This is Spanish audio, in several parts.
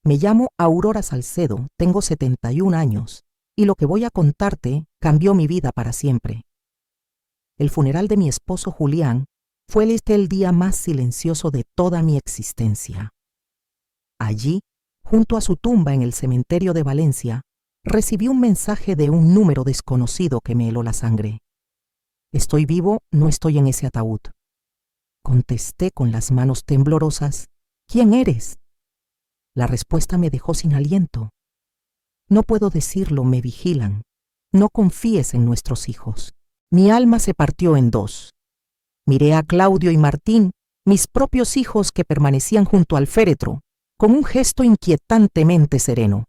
Me llamo Aurora Salcedo, tengo 71 años, y lo que voy a contarte cambió mi vida para siempre. El funeral de mi esposo Julián fue el día más silencioso de toda mi existencia. Allí, junto a su tumba en el cementerio de Valencia, recibí un mensaje de un número desconocido que me heló la sangre. «Estoy vivo, no estoy en ese ataúd». Contesté con las manos temblorosas: «¿Quién eres?». La respuesta me dejó sin aliento. «No puedo decirlo, me vigilan. No confíes en nuestros hijos». Mi alma se partió en dos. Miré a Claudio y Martín, mis propios hijos que permanecían junto al féretro, con un gesto inquietantemente sereno.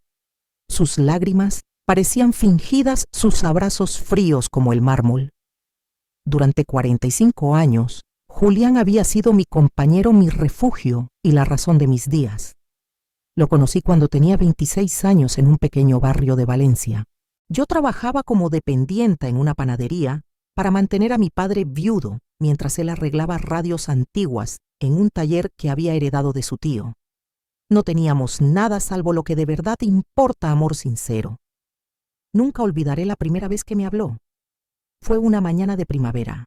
Sus lágrimas parecían fingidas, sus abrazos fríos como el mármol. Durante 45 años, Julián había sido mi compañero, mi refugio y la razón de mis días. Lo conocí cuando tenía 26 años en un pequeño barrio de Valencia. Yo trabajaba como dependienta en una panadería para mantener a mi padre viudo mientras él arreglaba radios antiguas en un taller que había heredado de su tío. No teníamos nada salvo lo que de verdad importa, amor sincero. Nunca olvidaré la primera vez que me habló. Fue una mañana de primavera.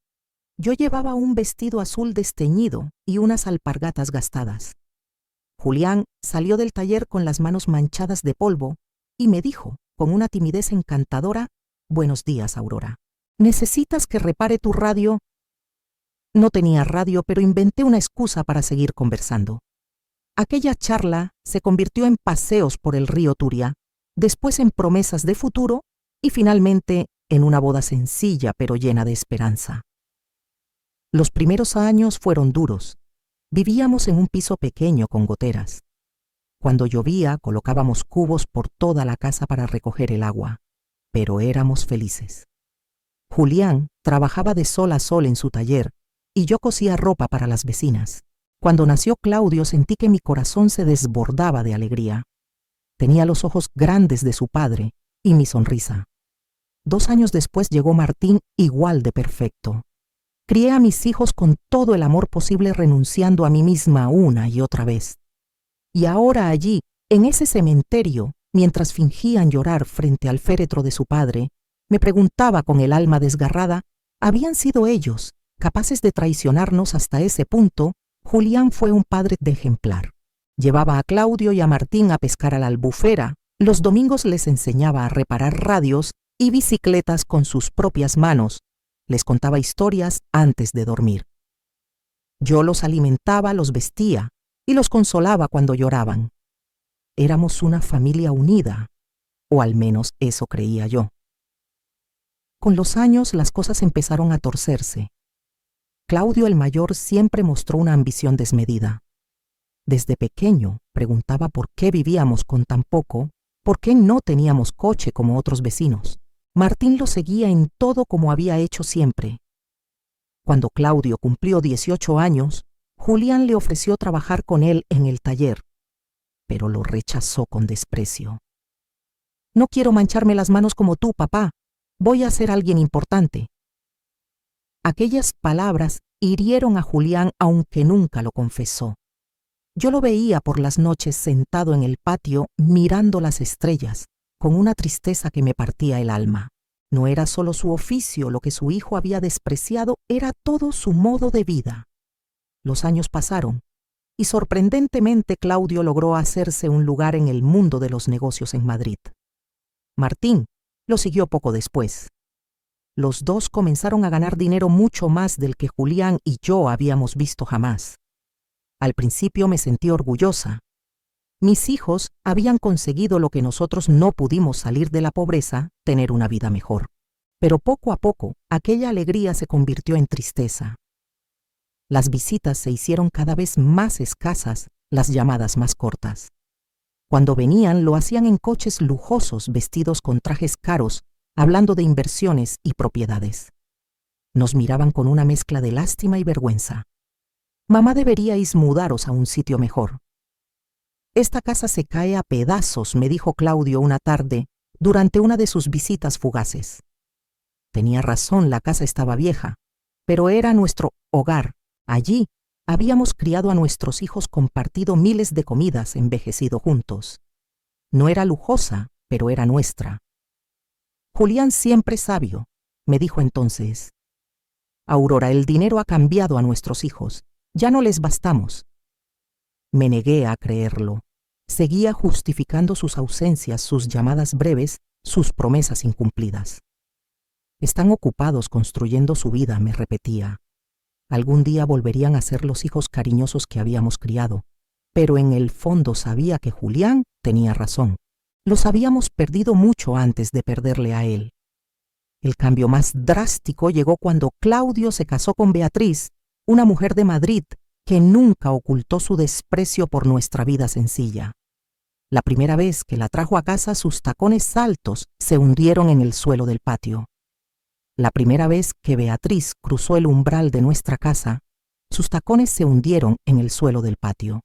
Yo llevaba un vestido azul desteñido y unas alpargatas gastadas. Julián salió del taller con las manos manchadas de polvo y me dijo, con una timidez encantadora: «Buenos días, Aurora. ¿Necesitas que repare tu radio?». No tenía radio, pero inventé una excusa para seguir conversando. Aquella charla se convirtió en paseos por el río Turia, después en promesas de futuro y finalmente en una boda sencilla pero llena de esperanza. Los primeros años fueron duros. Vivíamos en un piso pequeño con goteras. Cuando llovía, colocábamos cubos por toda la casa para recoger el agua, pero éramos felices. Julián trabajaba de sol a sol en su taller y yo cosía ropa para las vecinas. Cuando nació Claudio sentí que mi corazón se desbordaba de alegría. Tenía los ojos grandes de su padre y mi sonrisa. 2 años después llegó Martín, igual de perfecto. Crié a mis hijos con todo el amor posible, renunciando a mí misma una y otra vez. Y ahora allí, en ese cementerio, mientras fingían llorar frente al féretro de su padre, me preguntaba con el alma desgarrada: ¿habían sido ellos capaces de traicionarnos hasta ese punto? Julián fue un padre de ejemplar. Llevaba a Claudio y a Martín a pescar a la albufera. Los domingos les enseñaba a reparar radios y bicicletas con sus propias manos. Les contaba historias antes de dormir. Yo los alimentaba, los vestía y los consolaba cuando lloraban. Éramos una familia unida, o al menos eso creía yo. Con los años las cosas empezaron a torcerse. Claudio el mayor siempre mostró una ambición desmedida. Desde pequeño preguntaba por qué vivíamos con tan poco, por qué no teníamos coche como otros vecinos. Martín lo seguía en todo como había hecho siempre. Cuando Claudio cumplió 18 años, Julián le ofreció trabajar con él en el taller, pero lo rechazó con desprecio. «No quiero mancharme las manos como tú, papá. Voy a ser alguien importante». Aquellas palabras hirieron a Julián, aunque nunca lo confesó. Yo lo veía por las noches sentado en el patio mirando las estrellas, con una tristeza que me partía el alma. No era solo su oficio lo que su hijo había despreciado, era todo su modo de vida. Los años pasaron y sorprendentemente Claudio logró hacerse un lugar en el mundo de los negocios en Madrid. Martín lo siguió poco después. Los dos comenzaron a ganar dinero mucho más del que Julián y yo habíamos visto jamás. Al principio me sentí orgullosa. Mis hijos habían conseguido lo que nosotros no pudimos: salir de la pobreza, tener una vida mejor. Pero poco a poco, aquella alegría se convirtió en tristeza. Las visitas se hicieron cada vez más escasas, las llamadas más cortas. Cuando venían, lo hacían en coches lujosos, vestidos con trajes caros, hablando de inversiones y propiedades. Nos miraban con una mezcla de lástima y vergüenza. «Mamá, deberíais mudaros a un sitio mejor». «Esta casa se cae a pedazos», me dijo Claudio una tarde durante una de sus visitas fugaces. Tenía razón, la casa estaba vieja, pero era nuestro hogar. Allí Habíamos criado a nuestros hijos, compartido miles de comidas, envejecido juntos. No era lujosa, pero era nuestra. Julián siempre sabio, me dijo entonces. Aurora, el dinero ha cambiado a nuestros hijos. Ya no les bastamos. Me negué a creerlo. Seguía justificando sus ausencias, sus llamadas breves, sus promesas incumplidas. Están ocupados construyendo su vida, me repetía. Algún día volverían a ser los hijos cariñosos que habíamos criado, pero en el fondo sabía que Julián tenía razón. Los habíamos perdido mucho antes de perderle a él. El cambio más drástico llegó cuando Claudio se casó con Beatriz, una mujer de Madrid que nunca ocultó su desprecio por nuestra vida sencilla. La primera vez que la trajo a casa, sus tacones altos se hundieron en el suelo del patio. La primera vez que Beatriz cruzó el umbral de nuestra casa, sus tacones se hundieron en el suelo del patio.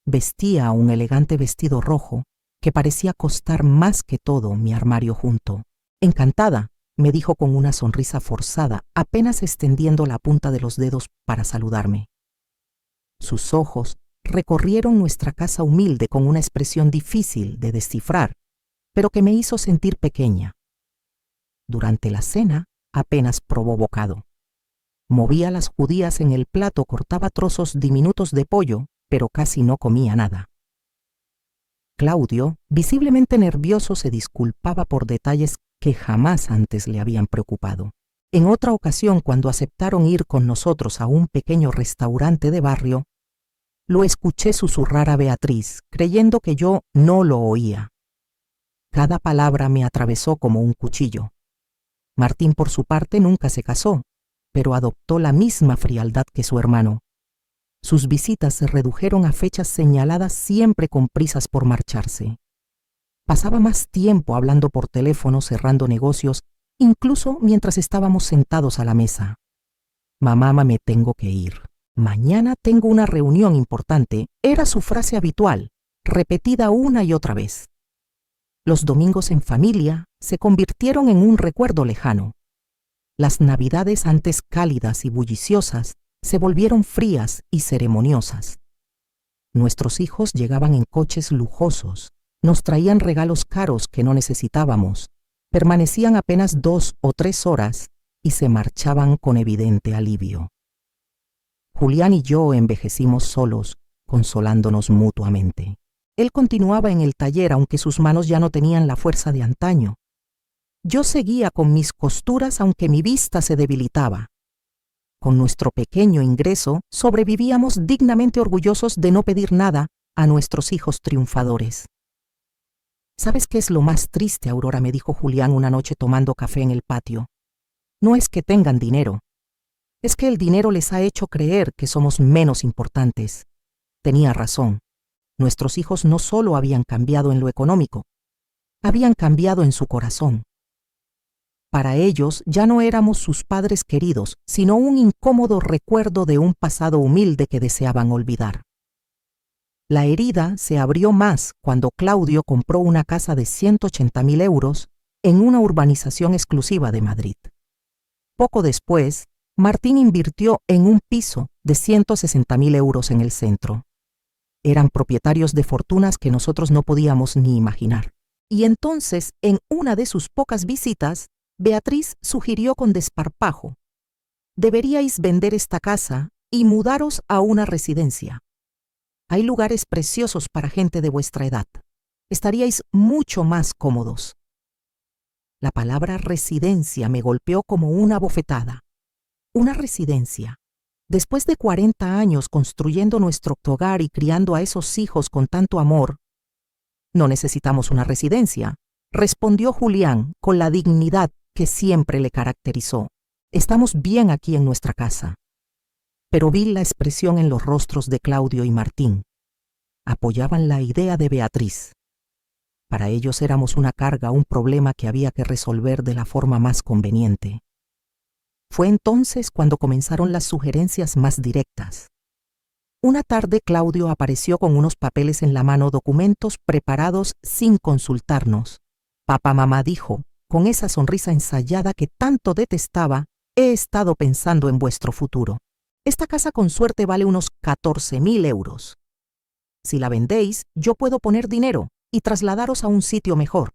Vestía un elegante vestido rojo que parecía costar más que todo mi armario junto. Encantada, me dijo con una sonrisa forzada, apenas extendiendo la punta de los dedos para saludarme. Sus ojos recorrieron nuestra casa humilde con una expresión difícil de descifrar, pero que me hizo sentir pequeña. Durante la cena apenas probó bocado. Movía las judías en el plato, cortaba trozos diminutos de pollo, pero casi no comía nada. Claudio, visiblemente nervioso, se disculpaba por detalles que jamás antes le habían preocupado. En otra ocasión, cuando aceptaron ir con nosotros a un pequeño restaurante de barrio, lo escuché susurrar a Beatriz, creyendo que yo no lo oía. Cada palabra me atravesó como un cuchillo. Martín, por su parte, nunca se casó, pero adoptó la misma frialdad que su hermano. Sus visitas se redujeron a fechas señaladas, siempre con prisas por marcharse. Pasaba más tiempo hablando por teléfono, cerrando negocios, incluso mientras estábamos sentados a la mesa. Mamá, me tengo que ir. Mañana tengo una reunión importante. Era su frase habitual, repetida una y otra vez. Los domingos en familia se convirtieron en un recuerdo lejano. Las navidades, antes cálidas y bulliciosas, se volvieron frías y ceremoniosas. Nuestros hijos llegaban en coches lujosos, nos traían regalos caros que no necesitábamos, permanecían apenas 2 o 3 horas y se marchaban con evidente alivio. Julián y yo envejecimos solos, consolándonos mutuamente. Él continuaba en el taller, aunque sus manos ya no tenían la fuerza de antaño. Yo seguía con mis costuras, aunque mi vista se debilitaba. Con nuestro pequeño ingreso, sobrevivíamos dignamente, orgullosos de no pedir nada a nuestros hijos triunfadores. ¿Sabes qué es lo más triste, Aurora?, me dijo Julián una noche tomando café en el patio. No es que tengan dinero. Es que el dinero les ha hecho creer que somos menos importantes. Tenía razón. Nuestros hijos no solo habían cambiado en lo económico, habían cambiado en su corazón. Para ellos ya no éramos sus padres queridos, sino un incómodo recuerdo de un pasado humilde que deseaban olvidar. La herida se abrió más cuando Claudio compró una casa de 180.000 euros en una urbanización exclusiva de Madrid. Poco después, Martín invirtió en un piso de 160.000 euros en el centro. Eran propietarios de fortunas que nosotros no podíamos ni imaginar. Y entonces, en una de sus pocas visitas, Beatriz sugirió con desparpajo: deberíais vender esta casa y mudaros a una residencia. Hay lugares preciosos para gente de vuestra edad. Estaríais mucho más cómodos. La palabra residencia me golpeó como una bofetada. Una residencia. Después de 40 años construyendo nuestro hogar y criando a esos hijos con tanto amor, no necesitamos una residencia, respondió Julián con la dignidad que siempre le caracterizó. Estamos bien aquí en nuestra casa. Pero vi la expresión en los rostros de Claudio y Martín. Apoyaban la idea de Beatriz. Para ellos éramos una carga, un problema que había que resolver de la forma más conveniente. Fue entonces cuando comenzaron las sugerencias más directas. Una tarde Claudio apareció con unos papeles en la mano, documentos preparados sin consultarnos. Papá, mamá, dijo, con esa sonrisa ensayada que tanto detestaba, he estado pensando en vuestro futuro. Esta casa con suerte vale unos 14.000 euros. Si la vendéis, yo puedo poner dinero y trasladaros a un sitio mejor.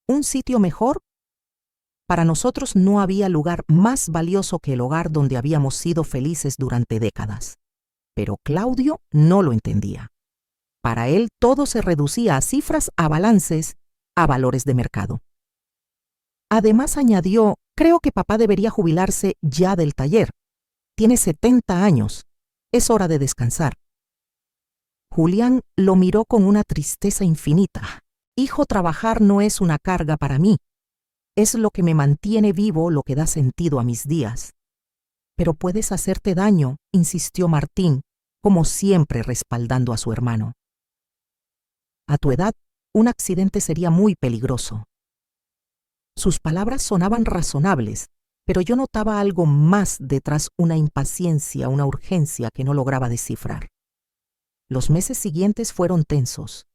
¿Un sitio mejor? Para nosotros no había lugar más valioso que el hogar donde habíamos sido felices durante décadas. Pero Claudio no lo entendía. Para él todo se reducía a cifras, a balances, a valores de mercado. Además añadió, creo que papá debería jubilarse ya del taller. Tiene 70 años. Es hora de descansar. Julián lo miró con una tristeza infinita. Hijo, trabajar no es una carga para mí. Es lo que me mantiene vivo, lo que da sentido a mis días. Pero puedes hacerte daño, insistió Martín, como siempre respaldando a su hermano. A tu edad, un accidente sería muy peligroso. Sus palabras sonaban razonables, pero yo notaba algo más detrás, una impaciencia, una urgencia que no lograba descifrar. Los meses siguientes fueron tensos.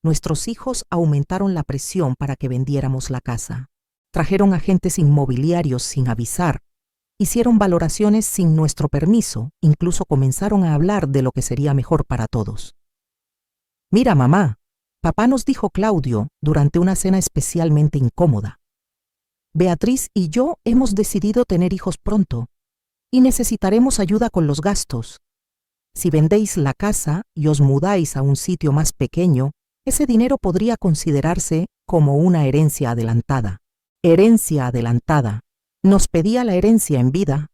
Nuestros hijos aumentaron la presión para que vendiéramos la casa. Trajeron agentes inmobiliarios sin avisar, hicieron valoraciones sin nuestro permiso, incluso comenzaron a hablar de lo que sería mejor para todos. Mira, mamá, papá nos dijo Claudio durante una cena especialmente incómoda. Beatriz y yo hemos decidido tener hijos pronto y necesitaremos ayuda con los gastos. Si vendéis la casa y os mudáis a un sitio más pequeño, ese dinero podría considerarse como una herencia adelantada. Herencia adelantada. Nos pedía la herencia en vida.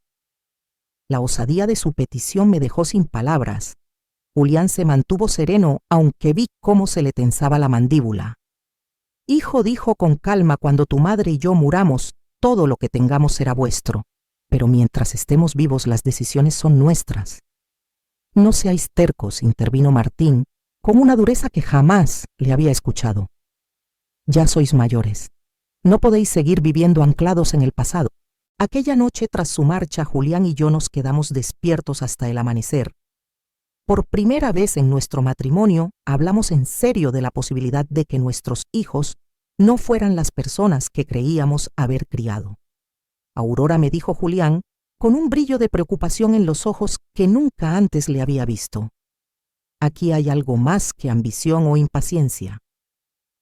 La osadía de su petición me dejó sin palabras. Julián se mantuvo sereno, aunque vi cómo se le tensaba la mandíbula. Hijo, dijo con calma, cuando tu madre y yo muramos, todo lo que tengamos será vuestro. Pero mientras estemos vivos, las decisiones son nuestras. No seáis tercos, intervino Martín, con una dureza que jamás le había escuchado. Ya sois mayores. No podéis seguir viviendo anclados en el pasado. Aquella noche, tras su marcha, Julián y yo nos quedamos despiertos hasta el amanecer. Por primera vez en nuestro matrimonio, hablamos en serio de la posibilidad de que nuestros hijos no fueran las personas que creíamos haber criado. Aurora, me dijo Julián, con un brillo de preocupación en los ojos que nunca antes le había visto. Aquí hay algo más que ambición o impaciencia.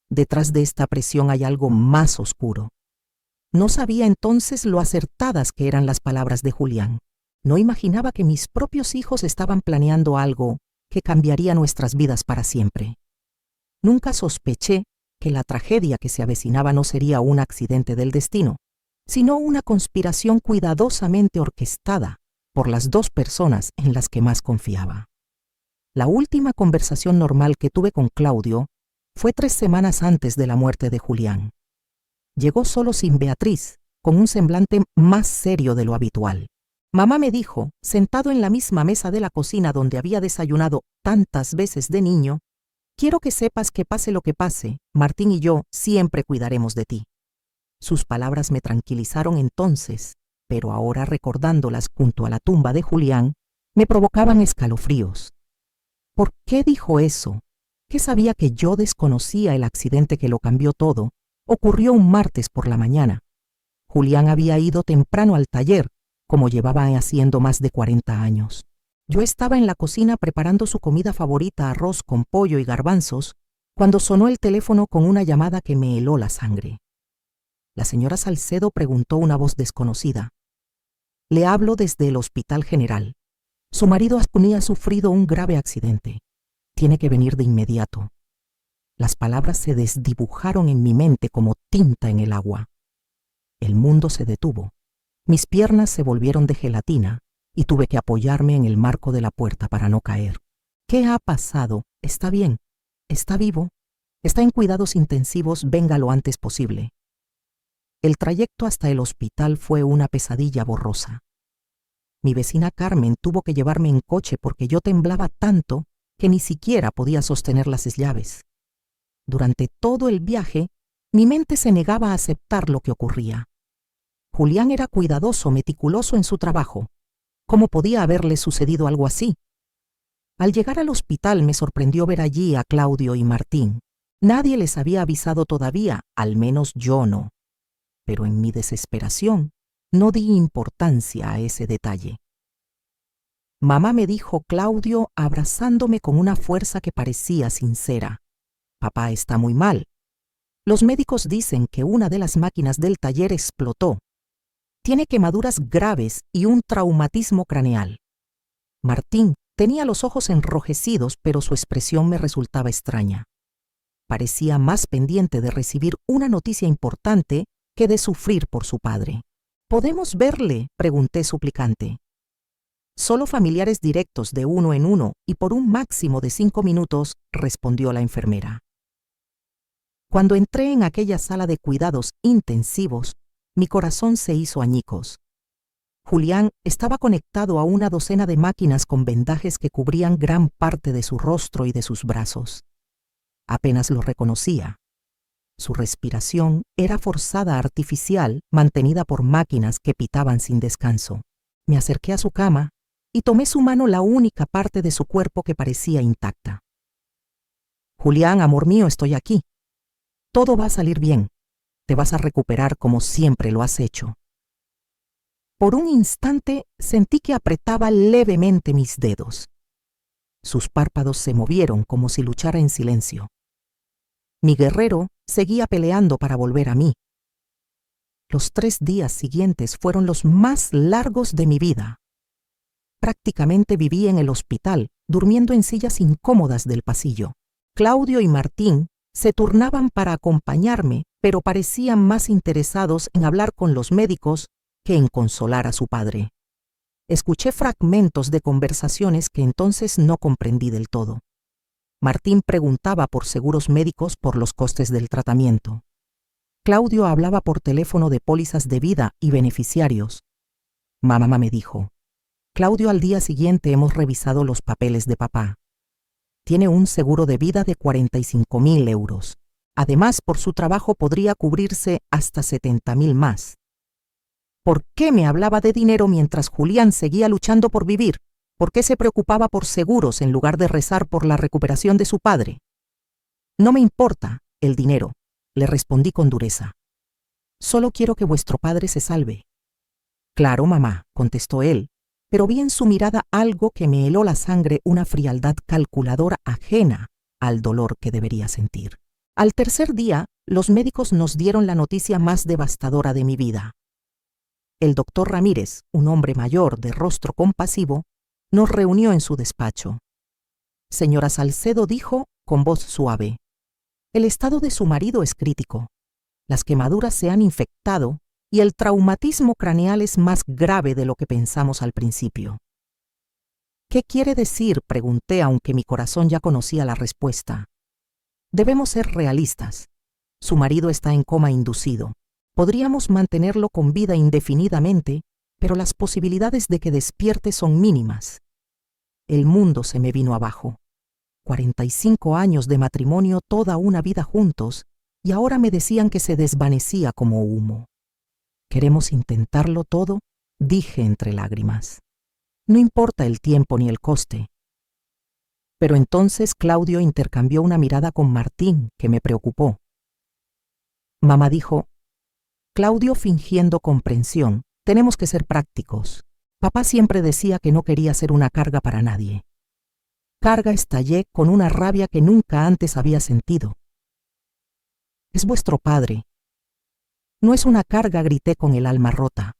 Detrás de esta presión hay algo más oscuro. No sabía entonces lo acertadas que eran las palabras de Julián. No imaginaba que mis propios hijos estaban planeando algo que cambiaría nuestras vidas para siempre. Nunca sospeché que la tragedia que se avecinaba no sería un accidente del destino, sino una conspiración cuidadosamente orquestada por las dos personas en las que más confiaba. La última conversación normal que tuve con Claudio fue 3 semanas antes de la muerte de Julián. Llegó solo sin Beatriz, con un semblante más serio de lo habitual. Mamá me dijo, sentado en la misma mesa de la cocina donde había desayunado tantas veces de niño, quiero que sepas que pase lo que pase, Martín y yo siempre cuidaremos de ti. Sus palabras me tranquilizaron entonces, pero ahora recordándolas junto a la tumba de Julián, me provocaban escalofríos. ¿Por qué dijo eso? ¿Qué sabía que yo desconocía? El accidente que lo cambió todo ocurrió un martes por la mañana. Julián había ido temprano al taller, como llevaba haciendo más de 40 años. Yo estaba en la cocina preparando su comida favorita, arroz con pollo y garbanzos, cuando sonó el teléfono con una llamada que me heló la sangre. La señora Salcedo preguntó una voz desconocida. Le hablo desde el Hospital General. Su marido ha sufrido un grave accidente. Tiene que venir de inmediato. Las palabras se desdibujaron en mi mente como tinta en el agua. El mundo se detuvo. Mis piernas se volvieron de gelatina y tuve que apoyarme en el marco de la puerta para no caer. ¿Qué ha pasado? Está bien. Está vivo. Está en cuidados intensivos. Venga lo antes posible. El trayecto hasta el hospital fue una pesadilla borrosa. Mi vecina Carmen tuvo que llevarme en coche porque yo temblaba tanto que ni siquiera podía sostener las llaves. Durante todo el viaje, mi mente se negaba a aceptar lo que ocurría. Julián era cuidadoso, meticuloso en su trabajo. ¿Cómo podía haberle sucedido algo así? Al llegar al hospital me sorprendió ver allí a Claudio y Martín. Nadie les había avisado todavía, al menos yo no. Pero en mi desesperación no di importancia a ese detalle. Mamá me dijo Claudio abrazándome con una fuerza que parecía sincera. Papá está muy mal. Los médicos dicen que una de las máquinas del taller explotó. Tiene quemaduras graves y un traumatismo craneal. Martín tenía los ojos enrojecidos, pero su expresión me resultaba extraña. Parecía más pendiente de recibir una noticia importante que de sufrir por su padre. ¿Podemos verle?, pregunté suplicante. Solo familiares directos de uno en uno y por un máximo de 5 minutos, respondió la enfermera. Cuando entré en aquella sala de cuidados intensivos, mi corazón se hizo añicos. Julián estaba conectado a una docena de máquinas con vendajes que cubrían gran parte de su rostro y de sus brazos. Apenas lo reconocía. Su respiración era forzada artificial, mantenida por máquinas que pitaban sin descanso. Me acerqué a su cama y tomé su mano, la única parte de su cuerpo que parecía intacta. Julián, amor mío, estoy aquí. Todo va a salir bien. Te vas a recuperar como siempre lo has hecho. Por un instante sentí que apretaba levemente mis dedos. Sus párpados se movieron como si luchara en silencio. Mi guerrero seguía peleando para volver a mí. Los 3 días siguientes fueron los más largos de mi vida. Prácticamente viví en el hospital, durmiendo en sillas incómodas del pasillo. Claudio y Martín se turnaban para acompañarme, pero parecían más interesados en hablar con los médicos que en consolar a su padre. Escuché fragmentos de conversaciones que entonces no comprendí del todo. Martín preguntaba por seguros médicos por los costes del tratamiento. Claudio hablaba por teléfono de pólizas de vida y beneficiarios. Mamá me dijo: Claudio, al día siguiente hemos revisado los papeles de papá. Tiene un seguro de vida de 45.000 euros. Además, por su trabajo podría cubrirse hasta 70.000 más. ¿Por qué me hablaba de dinero mientras Julián seguía luchando por vivir? ¿Por qué se preocupaba por seguros en lugar de rezar por la recuperación de su padre? No me importa el dinero, le respondí con dureza. Solo quiero que vuestro padre se salve. Claro, mamá, contestó él, pero vi en su mirada algo que me heló la sangre, una frialdad calculadora ajena al dolor que debería sentir. Al tercer día, los médicos nos dieron la noticia más devastadora de mi vida. El doctor Ramírez, un hombre mayor de rostro compasivo, nos reunió en su despacho. Señora Salcedo, dijo con voz suave, el estado de su marido es crítico. Las quemaduras se han infectado y el traumatismo craneal es más grave de lo que pensamos al principio. ¿Qué quiere decir?, pregunté, aunque mi corazón ya conocía la respuesta. Debemos ser realistas. Su marido está en coma inducido. Podríamos mantenerlo con vida indefinidamente, pero las posibilidades de que despierte son mínimas. El mundo se me vino abajo. 45 años de matrimonio, toda una vida juntos, y ahora me decían que se desvanecía como humo. ¿Queremos intentarlo todo?, dije entre lágrimas. No importa el tiempo ni el coste. Pero entonces Claudio intercambió una mirada con Martín que me preocupó. Mamá dijo: Claudio, fingiendo comprensión, tenemos que ser prácticos. Papá siempre decía que no quería ser una carga para nadie. Carga, estallé con una rabia que nunca antes había sentido. Es vuestro padre. No es una carga, grité con el alma rota.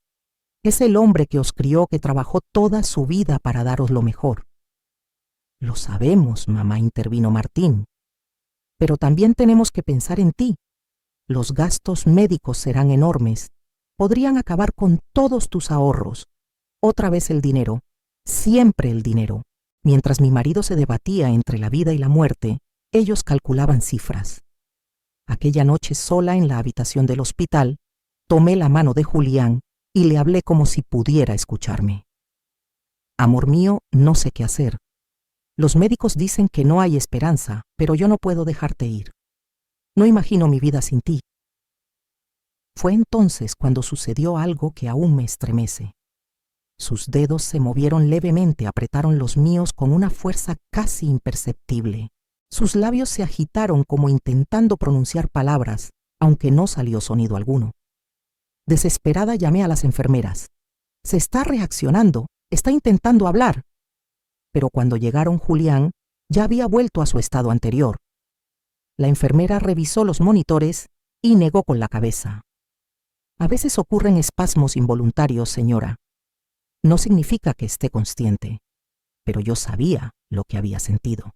Es el hombre que os crió, que trabajó toda su vida para daros lo mejor. Lo sabemos, mamá, intervino Martín. Pero también tenemos que pensar en ti. Los gastos médicos serán enormes. Podrían acabar con todos tus ahorros. Otra vez el dinero, siempre el dinero. Mientras mi marido se debatía entre la vida y la muerte, ellos calculaban cifras. Aquella noche, sola en la habitación del hospital, tomé la mano de Julián y le hablé como si pudiera escucharme. Amor mío, no sé qué hacer. Los médicos dicen que no hay esperanza, pero yo no puedo dejarte ir. No imagino mi vida sin ti. Fue entonces cuando sucedió algo que aún me estremece. Sus dedos se movieron levemente, apretaron los míos con una fuerza casi imperceptible. Sus labios se agitaron como intentando pronunciar palabras, aunque no salió sonido alguno. Desesperada llamé a las enfermeras. Se está reaccionando, está intentando hablar. pero cuando llegaron Julián ya había vuelto a su estado anterior. La enfermera revisó los monitores y negó con la cabeza. A veces ocurren espasmos involuntarios, señora. No significa que esté consciente, pero yo sabía lo que había sentido.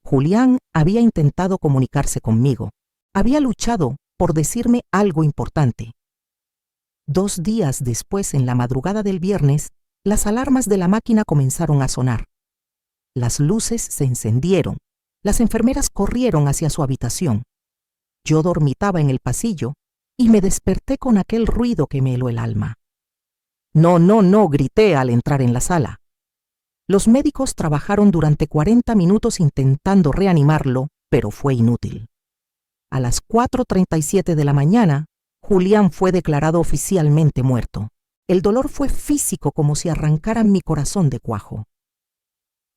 Julián había intentado comunicarse conmigo. Había luchado por decirme algo importante. 2 días después, en la madrugada del viernes, las alarmas de la máquina comenzaron a sonar. Las luces se encendieron. Las enfermeras corrieron hacia su habitación. Yo dormitaba en el pasillo y me desperté con aquel ruido que me heló el alma. No, no, no, grité al entrar en la sala. Los médicos trabajaron durante 40 minutos intentando reanimarlo, pero fue inútil. A las 4:37 de la mañana, Julián fue declarado oficialmente muerto. El dolor fue físico, como si arrancaran mi corazón de cuajo.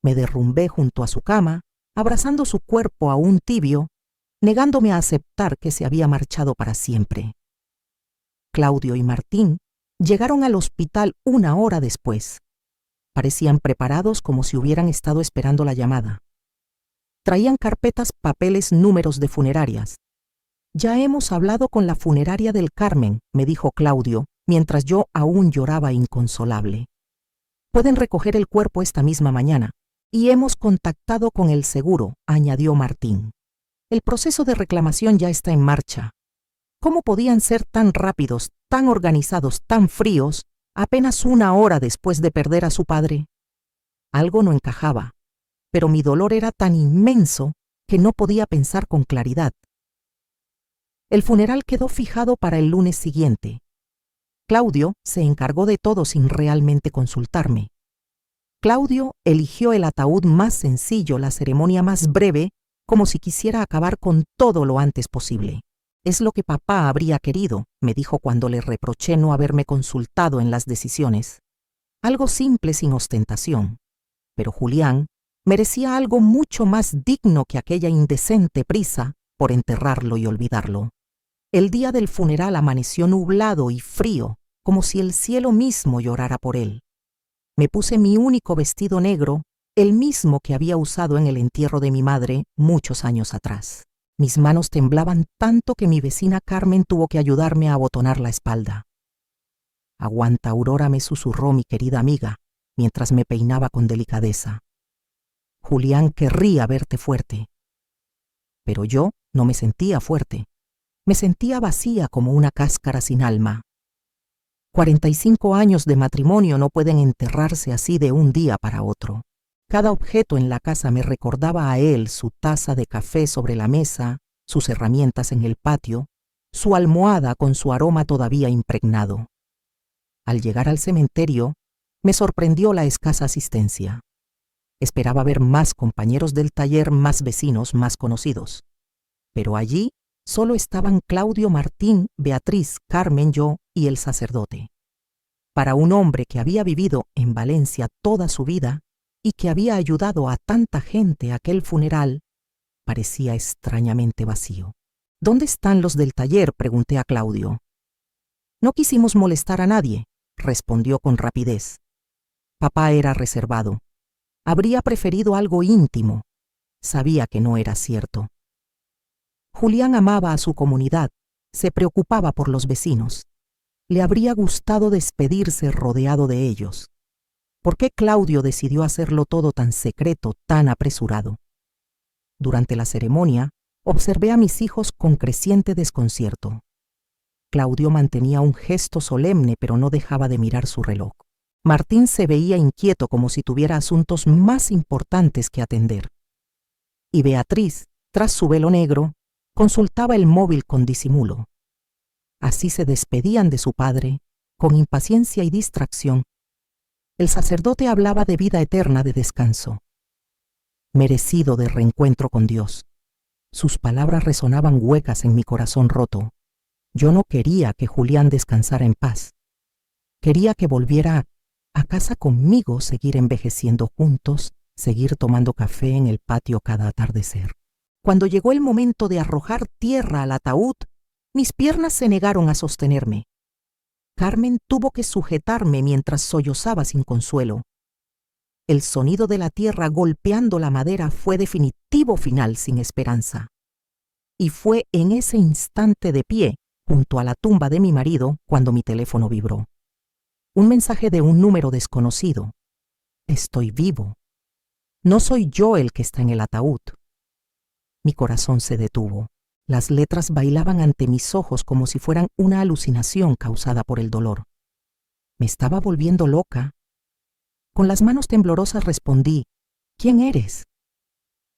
Me derrumbé junto a su cama, abrazando su cuerpo aún tibio, negándome a aceptar que se había marchado para siempre. Claudio y Martín llegaron al hospital 1 hora después. Parecían preparados, como si hubieran estado esperando la llamada. Traían carpetas, papeles, números de funerarias. Ya hemos hablado con la funeraria del Carmen, me dijo Claudio, mientras yo aún lloraba inconsolable. Pueden recoger el cuerpo esta misma mañana. Y hemos contactado con el seguro, añadió Martín. El proceso de reclamación ya está en marcha. ¿Cómo podían ser tan rápidos, tan organizados, tan fríos, apenas 1 hora después de perder a su padre? Algo no encajaba, pero mi dolor era tan inmenso que no podía pensar con claridad. El funeral quedó fijado para el lunes siguiente. Claudio se encargó de todo sin realmente consultarme. Claudio eligió el ataúd más sencillo, la ceremonia más breve, como si quisiera acabar con todo lo antes posible. Es lo que papá habría querido, me dijo cuando le reproché no haberme consultado en las decisiones. Algo simple, sin ostentación. Pero Julián merecía algo mucho más digno que aquella indecente prisa por enterrarlo y olvidarlo. El día del funeral amaneció nublado y frío, como si el cielo mismo llorara por él. Me puse mi único vestido negro, el mismo que había usado en el entierro de mi madre muchos años atrás. Mis manos temblaban tanto que mi vecina Carmen tuvo que ayudarme a abotonar la espalda. Aguanta, Aurora, me susurró mi querida amiga, mientras me peinaba con delicadeza. Julián querría verte fuerte. Pero yo no me sentía fuerte. Me sentía vacía, como una cáscara sin alma. 45 años de matrimonio no pueden enterrarse así de un día para otro. Cada objeto en la casa me recordaba a él: su taza de café sobre la mesa, sus herramientas en el patio, su almohada con su aroma todavía impregnado. Al llegar al cementerio, me sorprendió la escasa asistencia. Esperaba ver más compañeros del taller, más vecinos, más conocidos. Pero allí solo estaban Claudio, Martín, Beatriz, Carmen, yo y el sacerdote. Para un hombre que había vivido en Valencia toda su vida y que había ayudado a tanta gente, aquel funeral parecía extrañamente vacío. ¿Dónde están los del taller?, pregunté a Claudio. No quisimos molestar a nadie, respondió con rapidez. Papá era reservado. Habría preferido algo íntimo. Sabía que no era cierto. Julián amaba a su comunidad, se preocupaba por los vecinos. Le habría gustado despedirse rodeado de ellos. ¿Por qué Claudio decidió hacerlo todo tan secreto, tan apresurado? Durante la ceremonia, observé a mis hijos con creciente desconcierto. Claudio mantenía un gesto solemne, pero no dejaba de mirar su reloj. Martín se veía inquieto, como si tuviera asuntos más importantes que atender. Y Beatriz, tras su velo negro, consultaba el móvil con disimulo. Así se despedían de su padre, con impaciencia y distracción. El sacerdote hablaba de vida eterna, de descanso, merecido, de reencuentro con Dios. Sus palabras resonaban huecas en mi corazón roto. Yo no quería que Julián descansara en paz. Quería que volviera a casa conmigo, seguir envejeciendo juntos, seguir tomando café en el patio cada atardecer. Cuando llegó el momento de arrojar tierra al ataúd, mis piernas se negaron a sostenerme. Carmen tuvo que sujetarme mientras sollozaba sin consuelo. El sonido de la tierra golpeando la madera fue definitivo final sin esperanza. Y fue en ese instante de pie, junto a la tumba de mi marido, cuando mi teléfono vibró. Un mensaje de un número desconocido. Estoy vivo. No soy yo el que está en el ataúd. Mi corazón se detuvo. Las letras bailaban ante mis ojos como si fueran una alucinación causada por el dolor. Me estaba volviendo loca. Con las manos temblorosas respondí, ¿quién eres?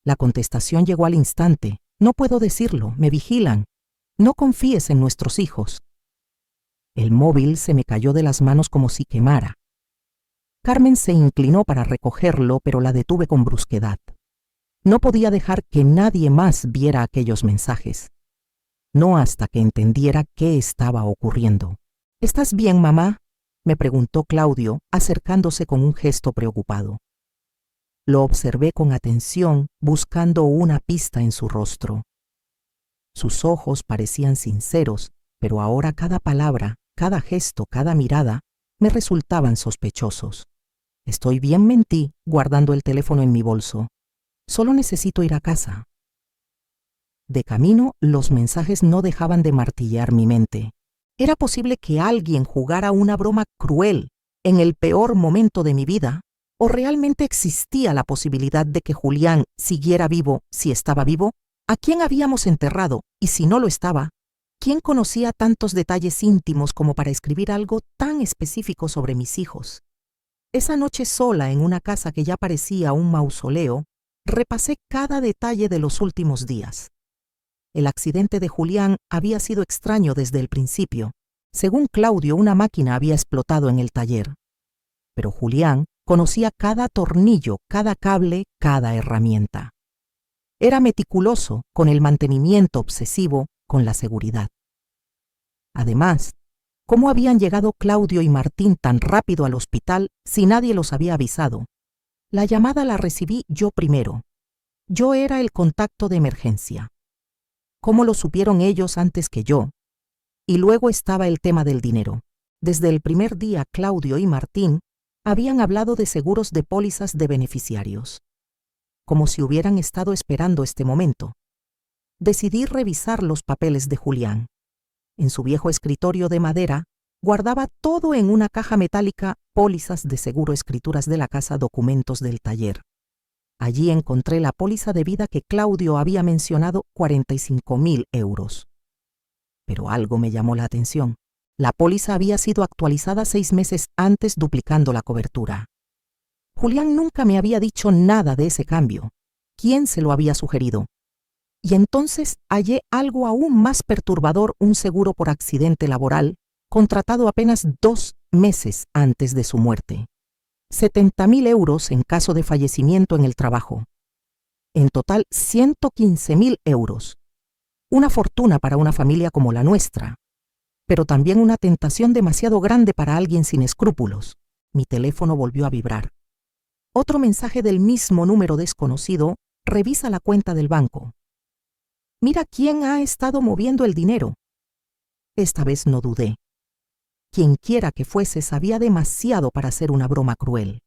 La contestación llegó al instante. No puedo decirlo, me vigilan. No confíes en nuestros hijos. El móvil se me cayó de las manos como si quemara. Carmen se inclinó para recogerlo, pero la detuve con brusquedad. No podía dejar que nadie más viera aquellos mensajes. No hasta que entendiera qué estaba ocurriendo. ¿Estás bien, mamá?, me preguntó Claudio, acercándose con un gesto preocupado. Lo observé con atención, buscando una pista en su rostro. Sus ojos parecían sinceros, pero ahora cada palabra, cada gesto, cada mirada, me resultaban sospechosos. Estoy bien, mentí, guardando el teléfono en mi bolso. Solo necesito ir a casa. De camino, los mensajes no dejaban de martillear mi mente. ¿Era posible que alguien jugara una broma cruel en el peor momento de mi vida? ¿O realmente existía la posibilidad de que Julián siguiera vivo si estaba vivo? ¿A quién habíamos enterrado? Y si no lo estaba, ¿quién conocía tantos detalles íntimos como para escribir algo tan específico sobre mis hijos? Esa noche sola en una casa que ya parecía un mausoleo, repasé cada detalle de los últimos días. El accidente de Julián había sido extraño desde el principio. Según Claudio, una máquina había explotado en el taller. Pero Julián conocía cada tornillo, cada cable, cada herramienta. Era meticuloso con el mantenimiento obsesivo, con la seguridad. Además, ¿cómo habían llegado Claudio y Martín tan rápido al hospital si nadie los había avisado? La llamada la recibí yo primero. Yo era el contacto de emergencia. ¿Cómo lo supieron ellos antes que yo? Y luego estaba el tema del dinero. Desde el primer día, Claudio y Martín habían hablado de seguros de pólizas de beneficiarios, como si hubieran estado esperando este momento. Decidí revisar los papeles de Julián. En su viejo escritorio de madera, guardaba todo en una caja metálica: pólizas de seguro, escrituras de la casa, documentos del taller. Allí encontré la póliza de vida que Claudio había mencionado, 45.000 euros. Pero algo me llamó la atención. La póliza había sido actualizada 6 meses antes, duplicando la cobertura. Julián nunca me había dicho nada de ese cambio. ¿Quién se lo había sugerido? Y entonces hallé algo aún más perturbador: un seguro por accidente laboral, contratado apenas 2 meses antes de su muerte. 70.000 euros en caso de fallecimiento en el trabajo. En total, 115.000 euros. Una fortuna para una familia como la nuestra, pero también una tentación demasiado grande para alguien sin escrúpulos. Mi teléfono volvió a vibrar. Otro mensaje del mismo número desconocido: revisa la cuenta del banco. Mira quién ha estado moviendo el dinero. Esta vez no dudé. Quienquiera que fuese sabía demasiado para hacer una broma cruel.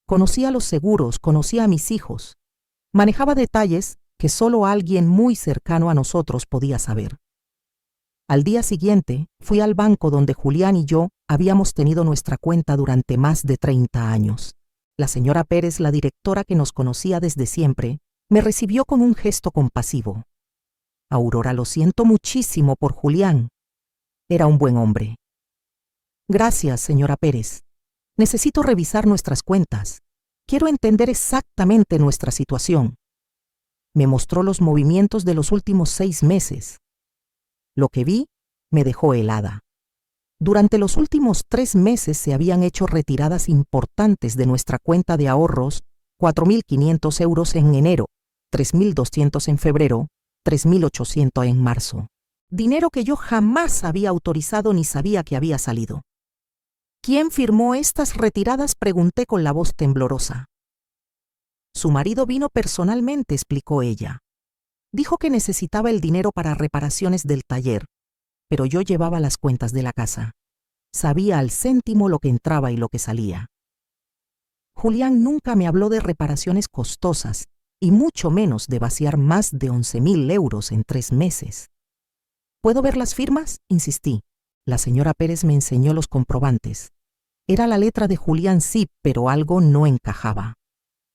Conocía los seguros, conocía a mis hijos. Manejaba detalles que solo alguien muy cercano a nosotros podía saber. Al día siguiente, fui al banco donde Julián y yo habíamos tenido nuestra cuenta durante más de 30 años. La señora Pérez, la directora que nos conocía desde siempre, me recibió con un gesto compasivo. Aurora, lo siento muchísimo por Julián. Era un buen hombre. Gracias, señora Pérez. Necesito revisar nuestras cuentas. Quiero entender exactamente nuestra situación. Me mostró los movimientos de los últimos 6 meses. Lo que vi me dejó helada. Durante los últimos 3 meses se habían hecho retiradas importantes de nuestra cuenta de ahorros: 4.500 euros en enero, 3.200 en febrero, 3.800 en marzo. Dinero que yo jamás había autorizado ni sabía que había salido. ¿Quién firmó estas retiradas?, pregunté con la voz temblorosa. Su marido vino personalmente, explicó ella. Dijo que necesitaba el dinero para reparaciones del taller, pero yo llevaba las cuentas de la casa. Sabía al céntimo lo que entraba y lo que salía. Julián nunca me habló de reparaciones costosas y mucho menos de vaciar más de 11.000 euros en 3 meses. ¿Puedo ver las firmas?, insistí. La señora Pérez me enseñó los comprobantes. Era la letra de Julián, sí, pero algo no encajaba.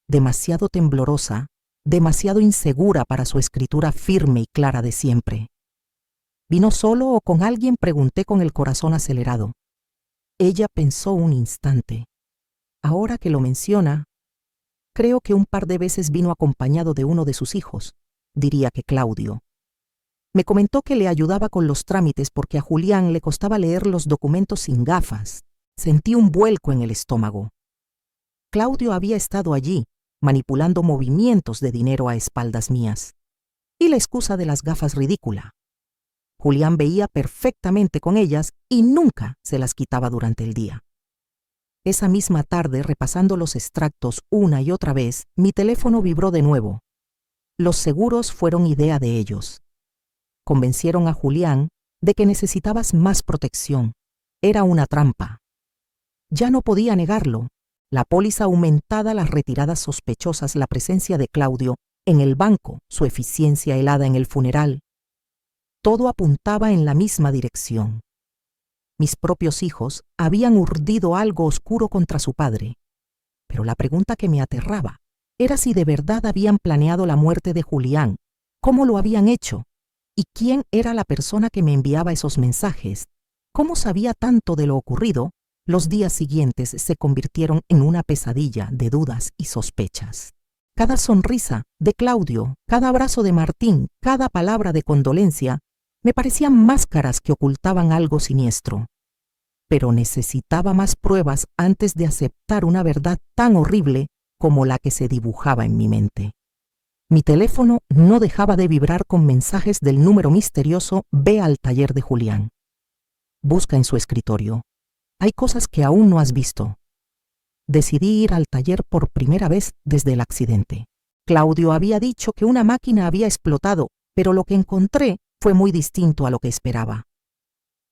Demasiado temblorosa, demasiado insegura para su escritura firme y clara de siempre. ¿Vino solo o con alguien?, pregunté con el corazón acelerado. Ella pensó un instante. Ahora que lo menciona, creo que un par de veces vino acompañado de uno de sus hijos, diría que Claudio. Me comentó que le ayudaba con los trámites porque a Julián le costaba leer los documentos sin gafas. Sentí un vuelco en el estómago. Claudio había estado allí, manipulando movimientos de dinero a espaldas mías. Y la excusa de las gafas ridícula. Julián veía perfectamente con ellas y nunca se las quitaba durante el día. Esa misma tarde, repasando los extractos una y otra vez, mi teléfono vibró de nuevo. Los seguros fueron idea de ellos. Convencieron a Julián de que necesitabas más protección. Era una trampa. Ya no podía negarlo. La póliza aumentada, las retiradas sospechosas, la presencia de Claudio en el banco, su eficiencia helada en el funeral. Todo apuntaba en la misma dirección. Mis propios hijos habían urdido algo oscuro contra su padre. Pero la pregunta que me aterraba era si de verdad habían planeado la muerte de Julián, cómo lo habían hecho, y quién era la persona que me enviaba esos mensajes. Cómo sabía tanto de lo ocurrido. Los días siguientes se convirtieron en una pesadilla de dudas y sospechas. Cada sonrisa de Claudio, cada abrazo de Martín, cada palabra de condolencia, me parecían máscaras que ocultaban algo siniestro. Pero necesitaba más pruebas antes de aceptar una verdad tan horrible como la que se dibujaba en mi mente. Mi teléfono no dejaba de vibrar con mensajes del número misterioso «Ve al taller de Julián». Busca en su escritorio. Hay cosas que aún no has visto. Decidí ir al taller por primera vez desde el accidente. Claudio había dicho que una máquina había explotado, pero lo que encontré fue muy distinto a lo que esperaba.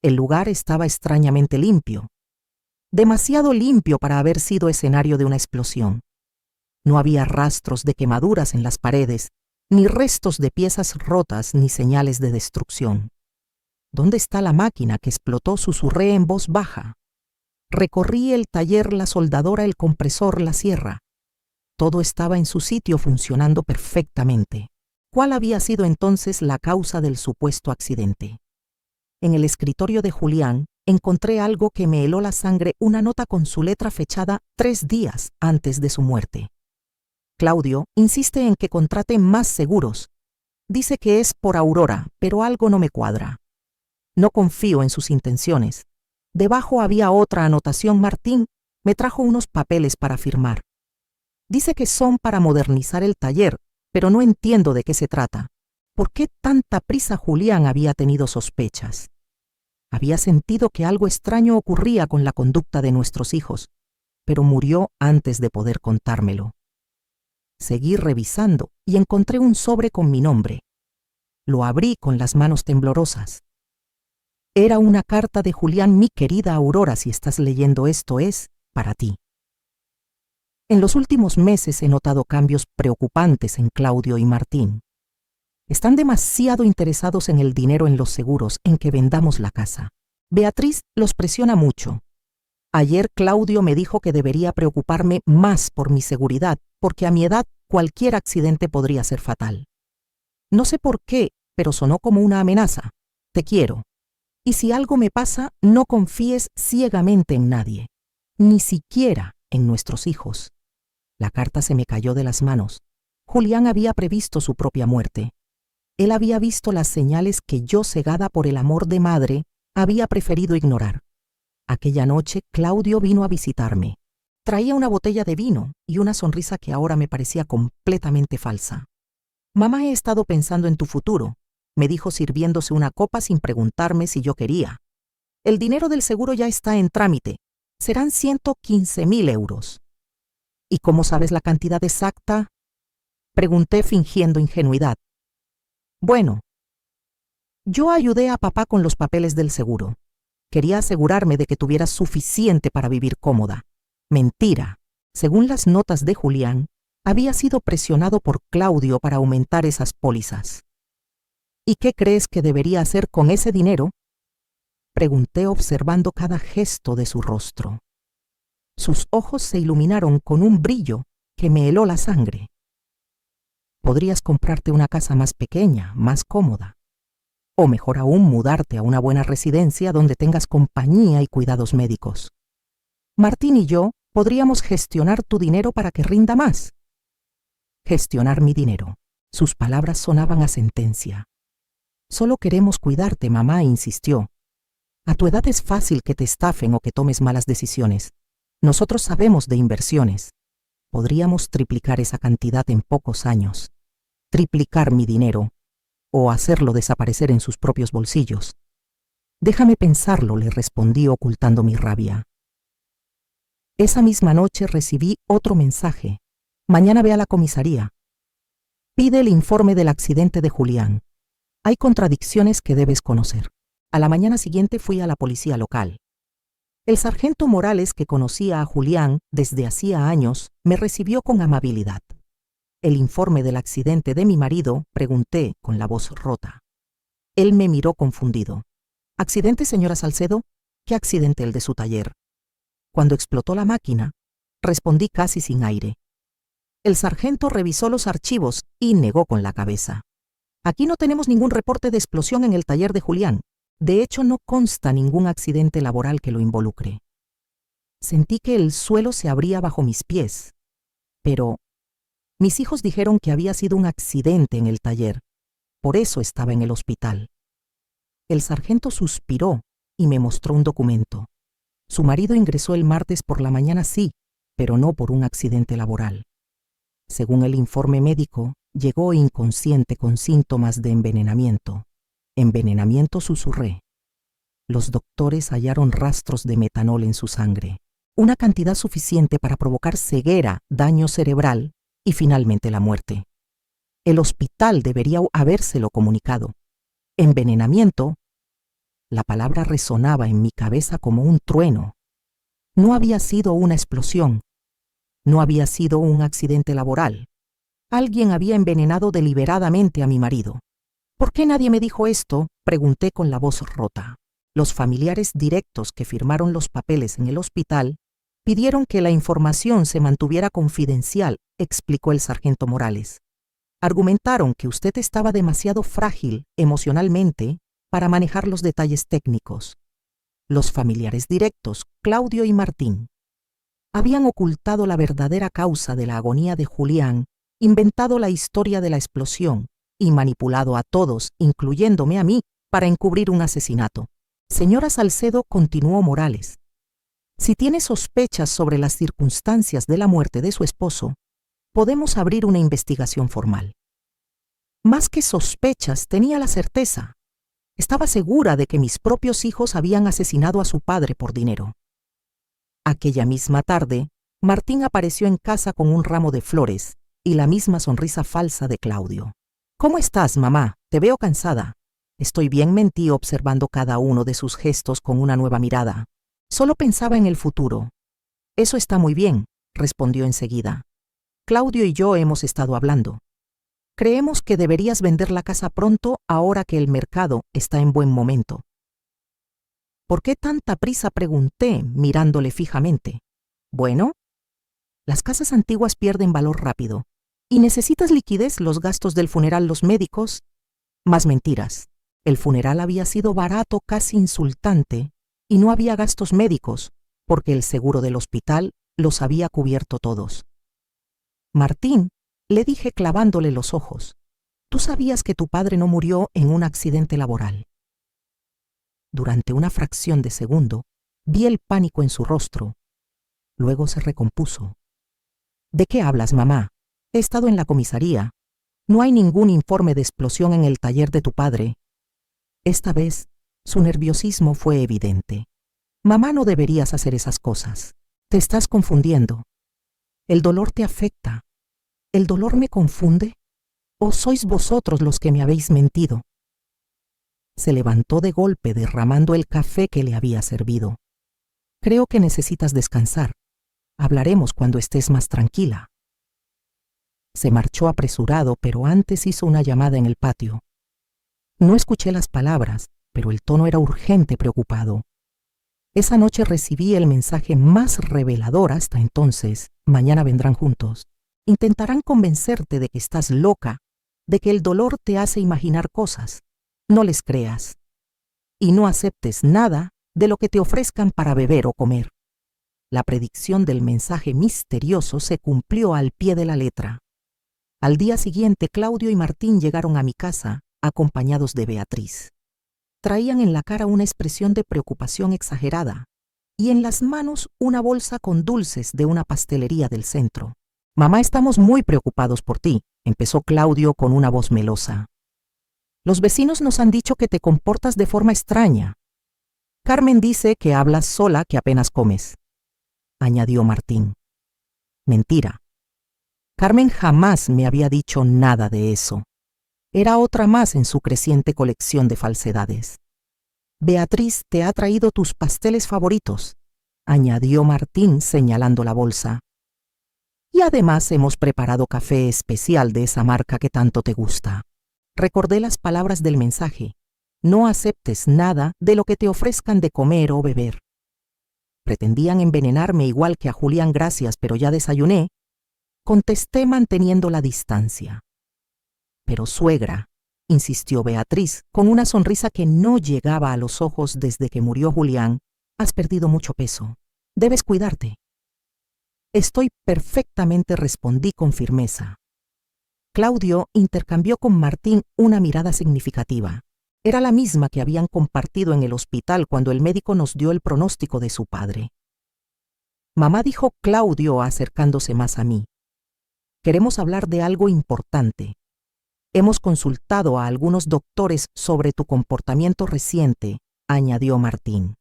El lugar estaba extrañamente limpio. Demasiado limpio para haber sido escenario de una explosión. No había rastros de quemaduras en las paredes, ni restos de piezas rotas, ni señales de destrucción. ¿Dónde está la máquina que explotó?, susurré en voz baja. Recorrí el taller, la soldadora, el compresor, la sierra. Todo estaba en su sitio funcionando perfectamente. ¿Cuál había sido entonces la causa del supuesto accidente? En el escritorio de Julián encontré algo que me heló la sangre, una nota con su letra fechada 3 días antes de su muerte. Claudio insiste en que contrate más seguros. Dice que es por Aurora, pero algo no me cuadra. No confío en sus intenciones. Debajo había otra anotación. Martín me trajo unos papeles para firmar. Dice que son para modernizar el taller, pero no entiendo de qué se trata. ¿Por qué tanta prisa? Julián había tenido sospechas. Había sentido que algo extraño ocurría con la conducta de nuestros hijos, pero murió antes de poder contármelo. Seguí revisando y encontré un sobre con mi nombre. Lo abrí con las manos temblorosas. Era una carta de Julián. Mi querida Aurora, si estás leyendo esto, es para ti. En los últimos meses he notado cambios preocupantes en Claudio y Martín. Están demasiado interesados en el dinero, en los seguros, en que vendamos la casa. Beatriz los presiona mucho. Ayer Claudio me dijo que debería preocuparme más por mi seguridad, porque a mi edad cualquier accidente podría ser fatal. No sé por qué, pero sonó como una amenaza. Te quiero. Y si algo me pasa, no confíes ciegamente en nadie, ni siquiera en nuestros hijos. La carta se me cayó de las manos. Julián había previsto su propia muerte. Él había visto las señales que yo, cegada por el amor de madre, había preferido ignorar. Aquella noche Claudio vino a visitarme. Traía una botella de vino y una sonrisa que ahora me parecía completamente falsa. Mamá, he estado pensando en tu futuro, me dijo sirviéndose una copa sin preguntarme si yo quería. El dinero del seguro ya está en trámite. Serán 115.000 euros. ¿Y cómo sabes la cantidad exacta?, pregunté fingiendo ingenuidad. Bueno, yo ayudé a papá con los papeles del seguro. Quería asegurarme de que tuvieras suficiente para vivir cómoda. Mentira. Según las notas de Julián, había sido presionado por Claudio para aumentar esas pólizas. ¿Y qué crees que debería hacer con ese dinero?, pregunté observando cada gesto de su rostro. Sus ojos se iluminaron con un brillo que me heló la sangre. Podrías comprarte una casa más pequeña, más cómoda. O mejor aún, mudarte a una buena residencia donde tengas compañía y cuidados médicos. Martín y yo podríamos gestionar tu dinero para que rinda más. Gestionar mi dinero. Sus palabras sonaban a sentencia. Solo queremos cuidarte, mamá, insistió. A tu edad es fácil que te estafen o que tomes malas decisiones. Nosotros sabemos de inversiones. Podríamos triplicar esa cantidad en pocos años. Triplicar mi dinero. O hacerlo desaparecer en sus propios bolsillos. Déjame pensarlo, le respondí ocultando mi rabia. Esa misma noche recibí otro mensaje. Mañana ve a la comisaría. Pide el informe del accidente de Julián. Hay contradicciones que debes conocer. A la mañana siguiente fui a la policía local. El sargento Morales, que conocía a Julián desde hacía años, me recibió con amabilidad. ¿El informe del accidente de mi marido?, pregunté con la voz rota. Él me miró confundido. ¿Accidente, señora Salcedo? ¿Qué accidente? El de su taller. Cuando explotó la máquina, respondí casi sin aire. El sargento revisó los archivos y negó con la cabeza. Aquí no tenemos ningún reporte de explosión en el taller de Julián. De hecho, no consta ningún accidente laboral que lo involucre. Sentí que el suelo se abría bajo mis pies. Pero mis hijos dijeron que había sido un accidente en el taller. Por eso estaba en el hospital. El sargento suspiró y me mostró un documento. Su marido ingresó el martes por la mañana, sí, pero no por un accidente laboral. Según el informe médico, llegó inconsciente con síntomas de envenenamiento. Envenenamiento, susurré. Los doctores hallaron rastros de metanol en su sangre, una cantidad suficiente para provocar ceguera, daño cerebral y finalmente la muerte. El hospital debería habérselo comunicado. Envenenamiento. La palabra resonaba en mi cabeza como un trueno. No había sido una explosión. No había sido un accidente laboral. Alguien había envenenado deliberadamente a mi marido. ¿Por qué nadie me dijo esto?, pregunté con la voz rota. Los familiares directos que firmaron los papeles en el hospital pidieron que la información se mantuviera confidencial, explicó el sargento Morales. Argumentaron que usted estaba demasiado frágil emocionalmente para manejar los detalles técnicos. Los familiares directos, Claudio y Martín, habían ocultado la verdadera causa de la agonía de Julián, inventado la historia de la explosión y manipulado a todos, incluyéndome a mí, para encubrir un asesinato. Señora Salcedo, continuó Morales, si tiene sospechas sobre las circunstancias de la muerte de su esposo, podemos abrir una investigación formal. Más que sospechas, tenía la certeza. Estaba segura de que mis propios hijos habían asesinado a su padre por dinero. Aquella misma tarde, Martín apareció en casa con un ramo de flores y la misma sonrisa falsa de Claudio. ¿Cómo estás, mamá? Te veo cansada. Estoy bien, mentí observando cada uno de sus gestos con una nueva mirada. Solo pensaba en el futuro. Eso está muy bien, respondió enseguida. Claudio y yo hemos estado hablando. Creemos que deberías vender la casa pronto ahora que el mercado está en buen momento. ¿Por qué tanta prisa?, pregunté, mirándole fijamente. Bueno, las casas antiguas pierden valor rápido. ¿Y necesitas liquidez? Los gastos del funeral, los médicos? Más mentiras. El funeral había sido barato, casi insultante, y no había gastos médicos, porque el seguro del hospital los había cubierto todos. Martín, le dije clavándole los ojos, tú sabías que tu padre no murió en un accidente laboral. Durante una fracción de segundo, vi el pánico en su rostro. Luego se recompuso. ¿De qué hablas, mamá? He estado en la comisaría. No hay ningún informe de explosión en el taller de tu padre. Esta vez, su nerviosismo fue evidente. Mamá, no deberías hacer esas cosas. Te estás confundiendo. El dolor te afecta. ¿El dolor me confunde? ¿O sois vosotros los que me habéis mentido? Se levantó de golpe, derramando el café que le había servido. Creo que necesitas descansar. Hablaremos cuando estés más tranquila. Se marchó apresurado, pero antes hizo una llamada en el patio. No escuché las palabras, pero el tono era urgente, preocupado. Esa noche recibí el mensaje más revelador hasta entonces. Mañana vendrán juntos. Intentarán convencerte de que estás loca, de que el dolor te hace imaginar cosas. No les creas. Y no aceptes nada de lo que te ofrezcan para beber o comer. La predicción del mensaje misterioso se cumplió al pie de la letra. Al día siguiente, Claudio y Martín llegaron a mi casa, acompañados de Beatriz. Traían en la cara una expresión de preocupación exagerada y en las manos una bolsa con dulces de una pastelería del centro. «Mamá, estamos muy preocupados por ti», empezó Claudio con una voz melosa. «Los vecinos nos han dicho que te comportas de forma extraña. Carmen dice que hablas sola, que apenas comes», añadió Martín. «Mentira. Carmen jamás me había dicho nada de eso. Era otra más en su creciente colección de falsedades. Beatriz te ha traído tus pasteles favoritos», añadió Martín señalando la bolsa. «Y además hemos preparado café especial de esa marca que tanto te gusta». Recordé las palabras del mensaje. No aceptes nada de lo que te ofrezcan de comer o beber. Pretendían envenenarme igual que a Julián. «Gracias, pero ya desayuné», contesté manteniendo la distancia. «Pero suegra», insistió Beatriz, con una sonrisa que no llegaba a los ojos desde que murió Julián, «has perdido mucho peso. Debes cuidarte». «Estoy perfectamente», respondí con firmeza. Claudio intercambió con Martín una mirada significativa. Era la misma que habían compartido en el hospital cuando el médico nos dio el pronóstico de su padre. «Mamá», dijo Claudio acercándose más a mí, «queremos hablar de algo importante. Hemos consultado a algunos doctores sobre tu comportamiento reciente», añadió Martín.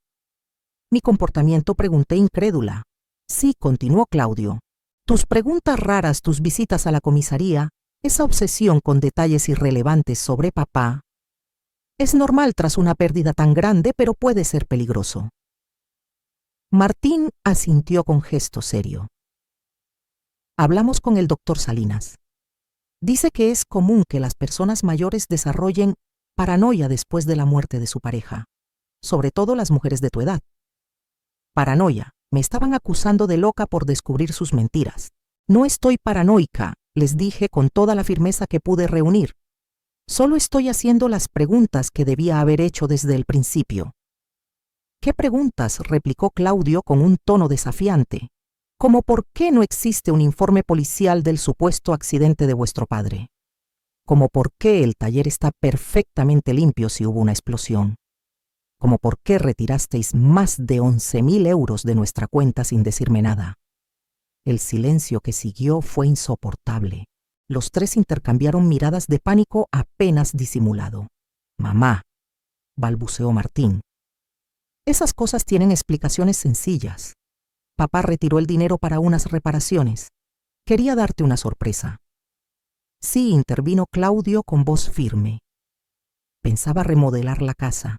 «¿Mi comportamiento?», pregunté incrédula. «Sí», continuó Claudio. «Tus preguntas raras, tus visitas a la comisaría, esa obsesión con detalles irrelevantes sobre papá. Es normal tras una pérdida tan grande, pero puede ser peligroso». Martín asintió con gesto serio. «Hablamos con el doctor Salinas. Dice que es común que las personas mayores desarrollen paranoia después de la muerte de su pareja, sobre todo las mujeres de tu edad». «Paranoia. Me estaban acusando de loca por descubrir sus mentiras. No estoy paranoica», les dije con toda la firmeza que pude reunir. «Solo estoy haciendo las preguntas que debía haber hecho desde el principio». «¿Qué preguntas?», replicó Claudio con un tono desafiante. «¿Como por qué no existe un informe policial del supuesto accidente de vuestro padre? ¿Como por qué el taller está perfectamente limpio si hubo una explosión? ¿Como por qué retirasteis más de 11.000 euros de nuestra cuenta sin decirme nada?». El silencio que siguió fue insoportable. Los tres intercambiaron miradas de pánico apenas disimulado. «Mamá», balbuceó Martín. «Esas cosas tienen explicaciones sencillas. Papá retiró el dinero para unas reparaciones. Quería darte una sorpresa». «Sí», intervino Claudio con voz firme. «Pensaba remodelar la casa».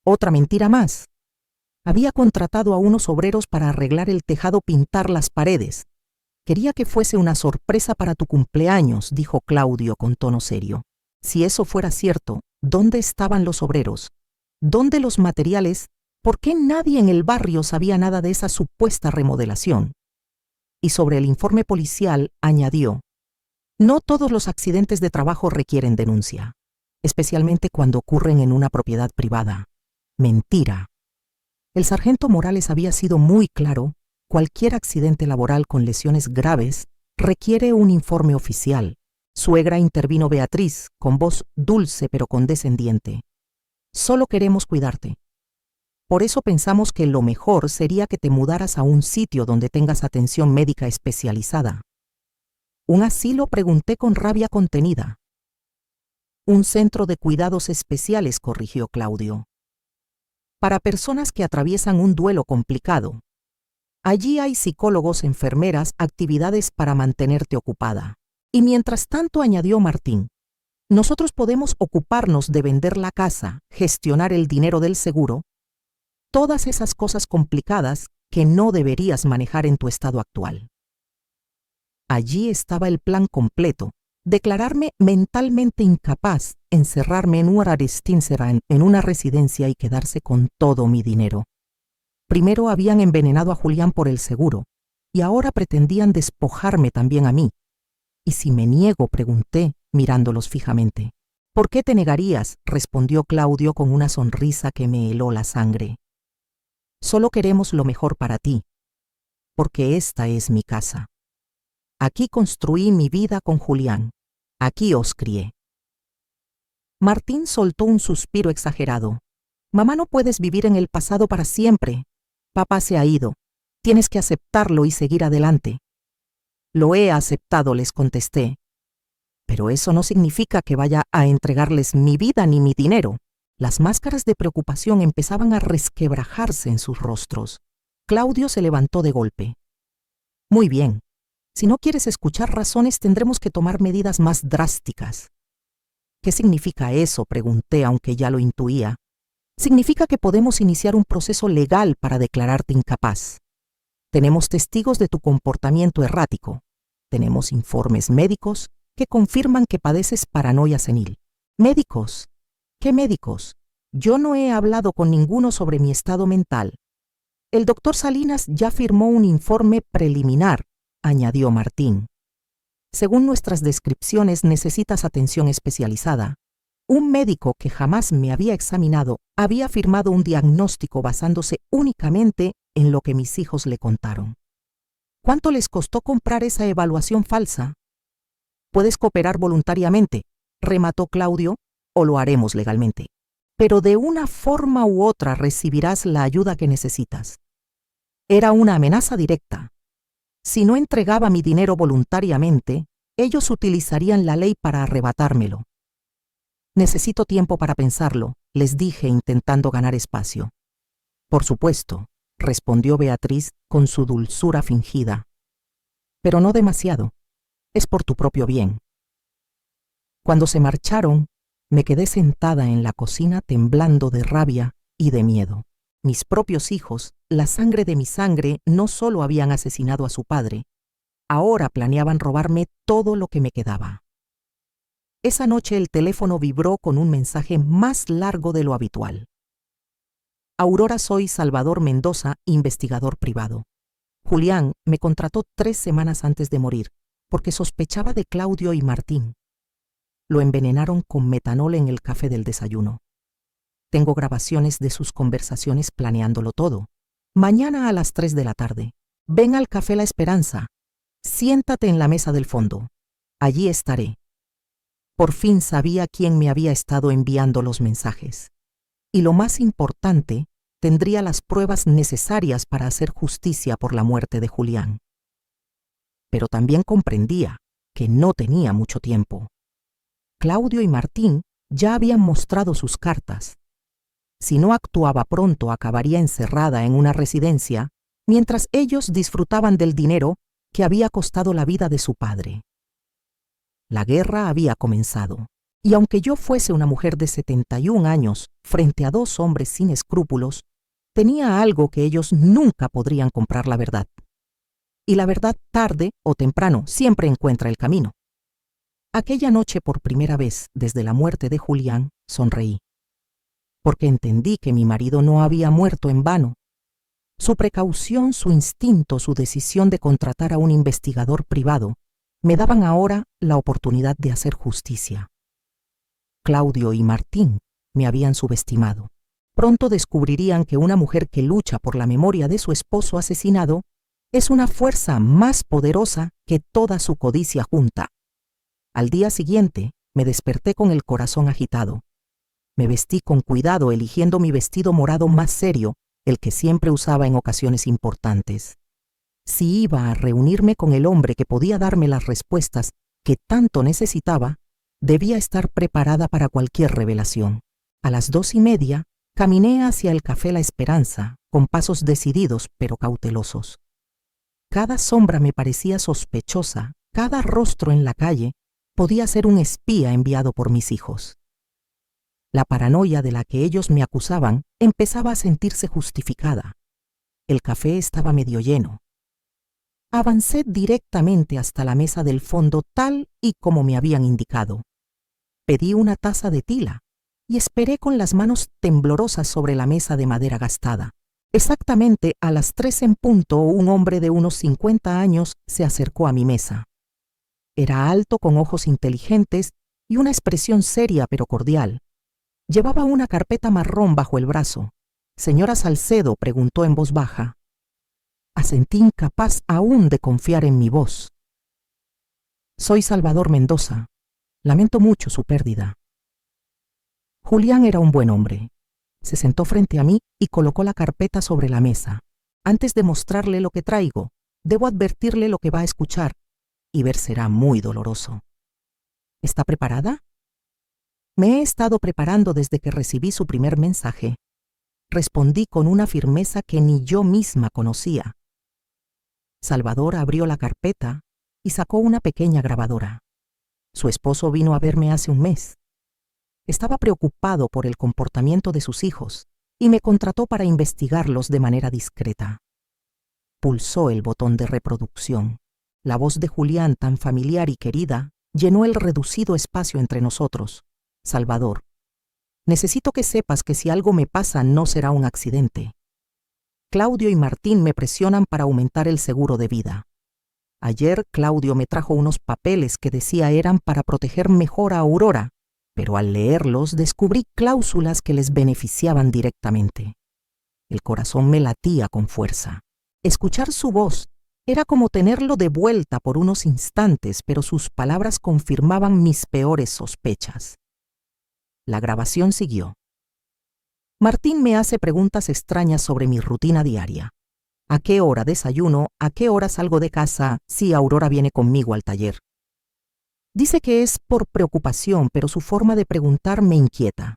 «Otra mentira más. Había contratado a unos obreros para arreglar el tejado, pintar las paredes. Quería que fuese una sorpresa para tu cumpleaños», dijo Claudio con tono serio. «Si eso fuera cierto, ¿dónde estaban los obreros? ¿Dónde los materiales? ¿Por qué nadie en el barrio sabía nada de esa supuesta remodelación?». Y sobre el informe policial añadió: «No todos los accidentes de trabajo requieren denuncia, especialmente cuando ocurren en una propiedad privada». Mentira. El sargento Morales había sido muy claro. Cualquier accidente laboral con lesiones graves requiere un informe oficial. «Suegra», intervino Beatriz, con voz dulce pero condescendiente. «Solo queremos cuidarte. Por eso pensamos que lo mejor sería que te mudaras a un sitio donde tengas atención médica especializada». «¿Un asilo?», pregunté con rabia contenida. «Un centro de cuidados especiales», corrigió Claudio. «Para personas que atraviesan un duelo complicado. Allí hay psicólogos, enfermeras, actividades para mantenerte ocupada. Y mientras tanto», añadió Martín, «nosotros podemos ocuparnos de vender la casa, gestionar el dinero del seguro, todas esas cosas complicadas que no deberías manejar en tu estado actual. Allí estaba el plan completo: declararme mentalmente incapaz, encerrarme en en una residencia y quedarse con todo mi dinero. Primero habían envenenado a Julián por el seguro, y ahora pretendían despojarme también a mí. ¿Y si me niego?, pregunté, mirándolos fijamente. ¿Por qué te negarías?, respondió Claudio con una sonrisa que me heló la sangre. Solo queremos lo mejor para ti, porque esta es mi casa. Aquí construí mi vida con Julián. Aquí os crié. Martín soltó un suspiro exagerado. Mamá, no puedes vivir en el pasado para siempre. Papá se ha ido. Tienes que aceptarlo y seguir adelante. Lo he aceptado, les contesté. Pero eso no significa que vaya a entregarles mi vida ni mi dinero. Las máscaras de preocupación empezaban a resquebrajarse en sus rostros. Claudio se levantó de golpe. Muy bien. Si no quieres escuchar razones, tendremos que tomar medidas más drásticas. ¿Qué significa eso?, pregunté, aunque ya lo intuía. Significa que podemos iniciar un proceso legal para declararte incapaz. Tenemos testigos de tu comportamiento errático. Tenemos informes médicos que confirman que padeces paranoia senil. ¿Médicos? ¿Qué médicos? Yo no he hablado con ninguno sobre mi estado mental. El doctor Salinas ya firmó un informe preliminar, añadió Martín. Según nuestras descripciones, necesitas atención especializada. Un médico que jamás me había examinado había firmado un diagnóstico basándose únicamente en lo que mis hijos le contaron. ¿Cuánto les costó comprar esa evaluación falsa? Puedes cooperar voluntariamente, remató Claudio, o lo haremos legalmente. Pero de una forma u otra recibirás la ayuda que necesitas. Era una amenaza directa. Si no entregaba mi dinero voluntariamente, ellos utilizarían la ley para arrebatármelo. Necesito tiempo para pensarlo, les dije, intentando ganar espacio. Por supuesto, respondió Beatriz con su dulzura fingida. Pero no demasiado. Es por tu propio bien. Cuando se marcharon, me quedé sentada en la cocina temblando de rabia y de miedo. Mis propios hijos, la sangre de mi sangre, no solo habían asesinado a su padre, ahora planeaban robarme todo lo que me quedaba. Esa noche el teléfono vibró con un mensaje más largo de lo habitual. Aurora, soy Salvador Mendoza, investigador privado. Julián me contrató 3 semanas antes de morir, porque sospechaba de Claudio y Martín. Lo envenenaron con metanol en el café del desayuno. Tengo grabaciones de sus conversaciones planeándolo todo. Mañana a las 3 de la tarde. Ven al Café La Esperanza. Siéntate en la mesa del fondo. Allí estaré. Por fin sabía quién me había estado enviando los mensajes. Y lo más importante, tendría las pruebas necesarias para hacer justicia por la muerte de Julián. Pero también comprendía que no tenía mucho tiempo. Claudio y Martín ya habían mostrado sus cartas. Si no actuaba pronto, acabaría encerrada en una residencia, mientras ellos disfrutaban del dinero que había costado la vida de su padre. La guerra había comenzado, y aunque yo fuese una mujer de 71 años frente a 2 hombres sin escrúpulos, tenía algo que ellos nunca podrían comprar: la verdad. Y la verdad, tarde o temprano, siempre encuentra el camino. Aquella noche, por primera vez desde la muerte de Julián, sonreí, porque entendí que mi marido no había muerto en vano. Su precaución, su instinto, su decisión de contratar a un investigador privado me daban ahora la oportunidad de hacer justicia. Claudio y Martín me habían subestimado. Pronto descubrirían que una mujer que lucha por la memoria de su esposo asesinado es una fuerza más poderosa que toda su codicia junta. Al día siguiente me desperté con el corazón agitado. Me vestí con cuidado, eligiendo mi vestido morado más serio, el que siempre usaba en ocasiones importantes. Si iba a reunirme con el hombre que podía darme las respuestas que tanto necesitaba, debía estar preparada para cualquier revelación. A las 2:30 caminé hacia el Café La Esperanza, con pasos decididos pero cautelosos. Cada sombra me parecía sospechosa, cada rostro en la calle podía ser un espía enviado por mis hijos. La paranoia de la que ellos me acusaban empezaba a sentirse justificada. El café estaba medio lleno. Avancé directamente hasta la mesa del fondo tal y como me habían indicado. Pedí una taza de tila y esperé con las manos temblorosas sobre la mesa de madera gastada. Exactamente a las 3 en punto, un hombre de unos 50 años se acercó a mi mesa. Era alto, con ojos inteligentes y una expresión seria pero cordial. Llevaba una carpeta marrón bajo el brazo. «Señora Salcedo», preguntó en voz baja. Asentí, incapaz aún de confiar en mi voz. «Soy Salvador Mendoza. Lamento mucho su pérdida». Julián era un buen hombre. Se sentó frente a mí y colocó la carpeta sobre la mesa. «Antes de mostrarle lo que traigo, debo advertirle lo que va a escuchar, y ver será muy doloroso». «¿Está preparada?» «Me he estado preparando desde que recibí su primer mensaje», respondí con una firmeza que ni yo misma conocía. Salvador abrió la carpeta y sacó una pequeña grabadora. Su esposo vino a verme hace un mes. Estaba preocupado por el comportamiento de sus hijos y me contrató para investigarlos de manera discreta. Pulsó el botón de reproducción. La voz de Julián, tan familiar y querida, llenó el reducido espacio entre nosotros. «Salvador, necesito que sepas que si algo me pasa no será un accidente. Claudio y Martín me presionan para aumentar el seguro de vida. Ayer Claudio me trajo unos papeles que decía eran para proteger mejor a Aurora, pero al leerlos descubrí cláusulas que les beneficiaban directamente. El corazón me latía con fuerza. Escuchar su voz era como tenerlo de vuelta por unos instantes, pero sus palabras confirmaban mis peores sospechas. La grabación siguió. Martín me hace preguntas extrañas sobre mi rutina diaria. ¿A qué hora desayuno? ¿A qué hora salgo de casa si Aurora viene conmigo al taller? Dice que es por preocupación, pero su forma de preguntar me inquieta.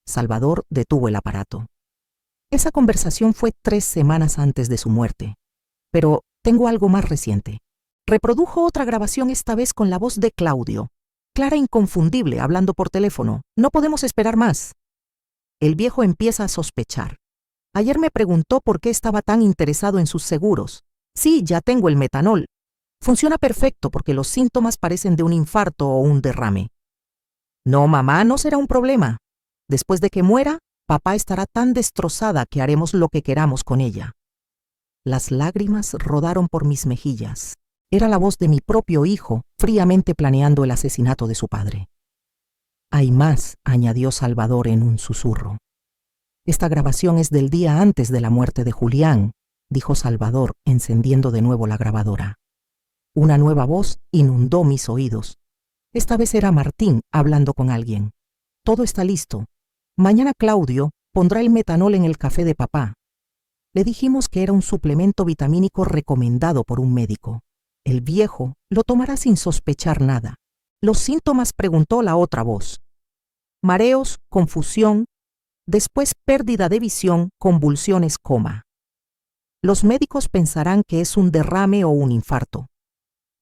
Salvador detuvo el aparato. Esa conversación fue 3 semanas antes de su muerte. Pero tengo algo más reciente. Reprodujo otra grabación, esta vez con la voz de Claudio. Clara, inconfundible, hablando por teléfono. «No podemos esperar más». El viejo empieza a sospechar. Ayer me preguntó por qué estaba tan interesado en sus seguros. «Sí, ya tengo el metanol. Funciona perfecto porque los síntomas parecen de un infarto o un derrame». «No, mamá, no será un problema. Después de que muera, papá estará tan destrozada que haremos lo que queramos con ella». Las lágrimas rodaron por mis mejillas. Era la voz de mi propio hijo, fríamente planeando el asesinato de su padre. «Hay más», añadió Salvador en un susurro. «Esta grabación es del día antes de la muerte de Julián», dijo Salvador, encendiendo de nuevo la grabadora. Una nueva voz inundó mis oídos. Esta vez era Martín hablando con alguien. «Todo está listo. Mañana Claudio pondrá el metanol en el café de papá». Le dijimos que era un suplemento vitamínico recomendado por un médico. El viejo lo tomará sin sospechar nada. «¿Los síntomas?», preguntó la otra voz. «Mareos, confusión, después pérdida de visión, convulsiones, coma. Los médicos pensarán que es un derrame o un infarto.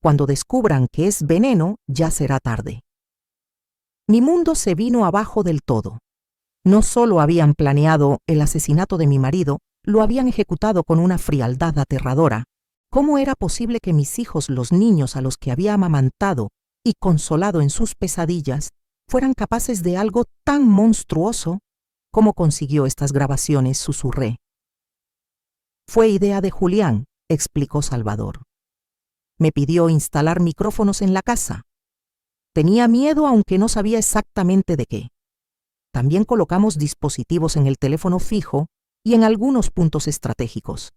Cuando descubran que es veneno, ya será tarde». Mi mundo se vino abajo del todo. No solo habían planeado el asesinato de mi marido, lo habían ejecutado con una frialdad aterradora. ¿Cómo era posible que mis hijos, los niños a los que había amamantado y consolado en sus pesadillas, fueran capaces de algo tan monstruoso? ¿Cómo consiguió estas grabaciones?, susurré. «Fue idea de Julián», explicó Salvador. «Me pidió instalar micrófonos en la casa. Tenía miedo, aunque no sabía exactamente de qué. También colocamos dispositivos en el teléfono fijo y en algunos puntos estratégicos.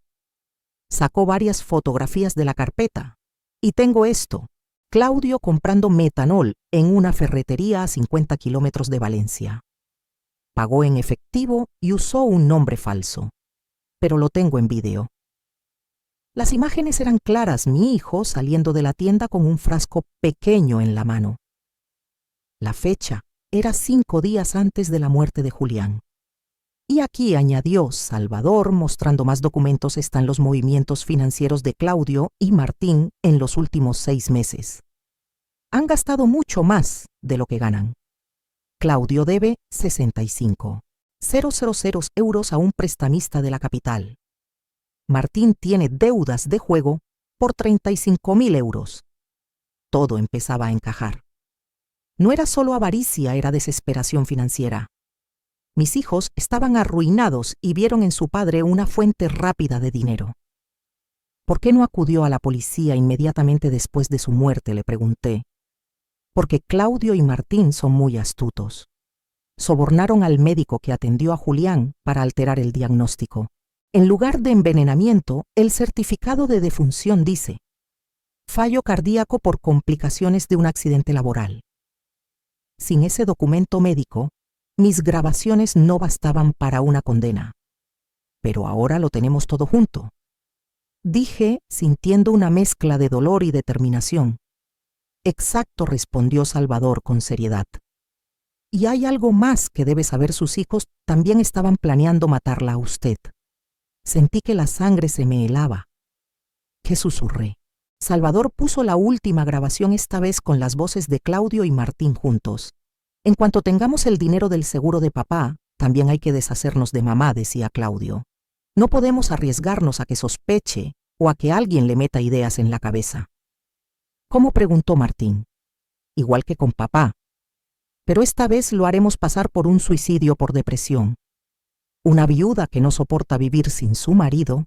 Sacó varias fotografías de la carpeta. Y tengo esto: Claudio comprando metanol en una ferretería a 50 kilómetros de Valencia. Pagó en efectivo y usó un nombre falso. Pero lo tengo en vídeo». Las imágenes eran claras, mi hijo saliendo de la tienda con un frasco pequeño en la mano. La fecha era 5 días antes de la muerte de Julián. «Y aquí», añadió Salvador, mostrando más documentos, «están los movimientos financieros de Claudio y Martín en los últimos 6 meses. Han gastado mucho más de lo que ganan. Claudio debe 65.000 euros a un prestamista de la capital. Martín tiene deudas de juego por 35.000 euros. Todo empezaba a encajar. No era solo avaricia, era desesperación financiera. Mis hijos estaban arruinados y vieron en su padre una fuente rápida de dinero. ¿Por qué no acudió a la policía inmediatamente después de su muerte?, le pregunté. Porque Claudio y Martín son muy astutos. Sobornaron al médico que atendió a Julián para alterar el diagnóstico. En lugar de envenenamiento, el certificado de defunción dice: fallo cardíaco por complicaciones de un accidente laboral. Sin ese documento médico, mis grabaciones no bastaban para una condena. Pero ahora lo tenemos todo junto. Dije, sintiendo una mezcla de dolor y determinación. Exacto, respondió Salvador con seriedad. Y hay algo más que debe saber: sus hijos también estaban planeando matarla a usted. Sentí que la sangre se me helaba. ¿Qué susurré? Salvador puso la última grabación, esta vez con las voces de Claudio y Martín juntos. En cuanto tengamos el dinero del seguro de papá, también hay que deshacernos de mamá, decía Claudio. No podemos arriesgarnos a que sospeche o a que alguien le meta ideas en la cabeza. ¿Cómo?, preguntó Martín. Igual que con papá. Pero esta vez lo haremos pasar por un suicidio por depresión. Una viuda que no soporta vivir sin su marido,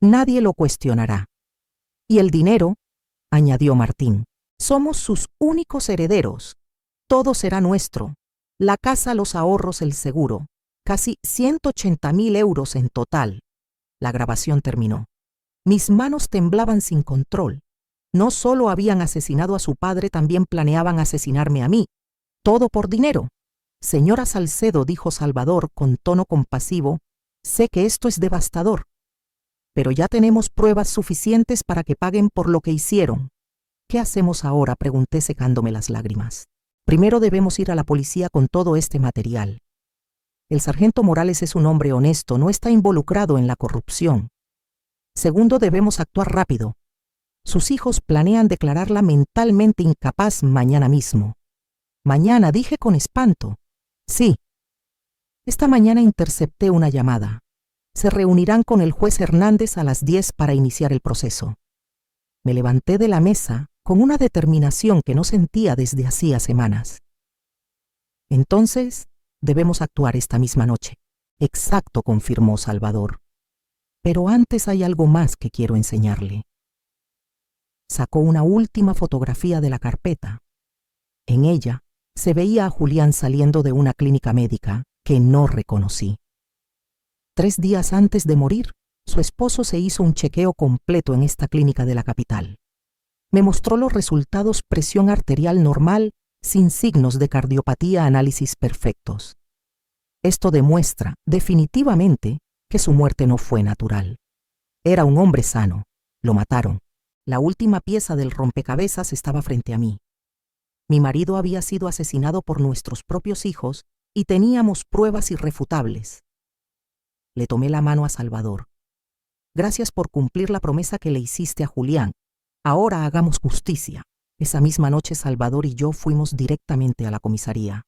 nadie lo cuestionará. Y el dinero, añadió Martín, somos sus únicos herederos. Todo será nuestro. La casa, los ahorros, el seguro. Casi 180.000 euros en total. La grabación terminó. Mis manos temblaban sin control. No solo habían asesinado a su padre, también planeaban asesinarme a mí. Todo por dinero. Señora Salcedo, dijo Salvador con tono compasivo, sé que esto es devastador, pero ya tenemos pruebas suficientes para que paguen por lo que hicieron. ¿Qué hacemos ahora?, pregunté secándome las lágrimas. Primero debemos ir a la policía con todo este material. El sargento Morales es un hombre honesto, no está involucrado en la corrupción. Segundo, debemos actuar rápido. Sus hijos planean declararla mentalmente incapaz mañana mismo. Mañana, dije con espanto. Sí. Esta mañana intercepté una llamada. Se reunirán con el juez Hernández a las 10 para iniciar el proceso. Me levanté de la mesa con una determinación que no sentía desde hacía semanas. Entonces, debemos actuar esta misma noche. Exacto, confirmó Salvador. Pero antes hay algo más que quiero enseñarle. Sacó una última fotografía de la carpeta. En ella se veía a Julián saliendo de una clínica médica que no reconocí. 3 días antes de morir, su esposo se hizo un chequeo completo en esta clínica de la capital. Me mostró los resultados: presión arterial normal, sin signos de cardiopatía, análisis perfectos. Esto demuestra definitivamente que su muerte no fue natural. Era un hombre sano. Lo mataron. La última pieza del rompecabezas estaba frente a mí. Mi marido había sido asesinado por nuestros propios hijos y teníamos pruebas irrefutables. Le tomé la mano a Salvador. Gracias por cumplir la promesa que le hiciste a Julián. Ahora hagamos justicia. Esa misma noche Salvador y yo fuimos directamente a la comisaría.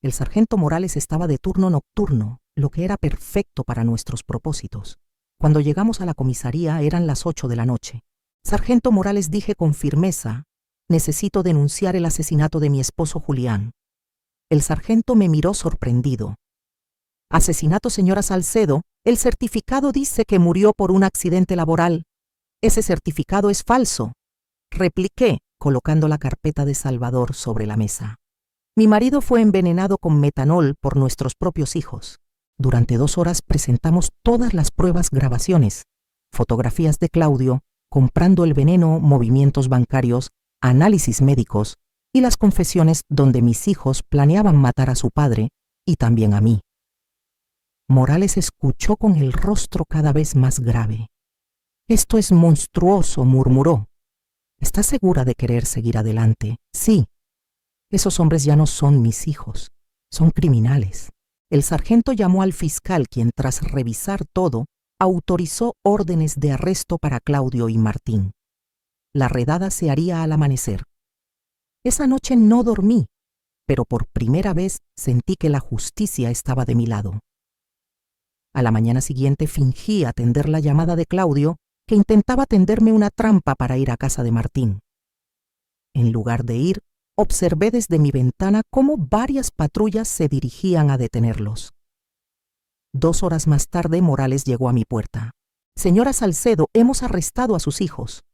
El sargento Morales estaba de turno nocturno, lo que era perfecto para nuestros propósitos. Cuando llegamos a la comisaría eran las 8 de la noche. Sargento Morales, dije con firmeza, necesito denunciar el asesinato de mi esposo Julián. El sargento me miró sorprendido. Asesinato, señora Salcedo, el certificado dice que murió por un accidente laboral. Ese certificado es falso, repliqué, colocando la carpeta de Salvador sobre la mesa. Mi marido fue envenenado con metanol por nuestros propios hijos. Durante 2 horas presentamos todas las pruebas, grabaciones, fotografías de Claudio, comprando el veneno, movimientos bancarios, análisis médicos y las confesiones donde mis hijos planeaban matar a su padre y también a mí. Morales escuchó con el rostro cada vez más grave. Esto es monstruoso, murmuró. ¿Estás segura de querer seguir adelante? Sí. Esos hombres ya no son mis hijos, son criminales. El sargento llamó al fiscal, quien, tras revisar todo, autorizó órdenes de arresto para Claudio y Martín. La redada se haría al amanecer. Esa noche no dormí, pero por primera vez sentí que la justicia estaba de mi lado. A la mañana siguiente fingí atender la llamada de Claudio, que intentaba tenderme una trampa para ir a casa de Martín. En lugar de ir, observé desde mi ventana cómo varias patrullas se dirigían a detenerlos. 2 horas más tarde, Morales llegó a mi puerta. «Señora Salcedo, hemos arrestado a sus hijos».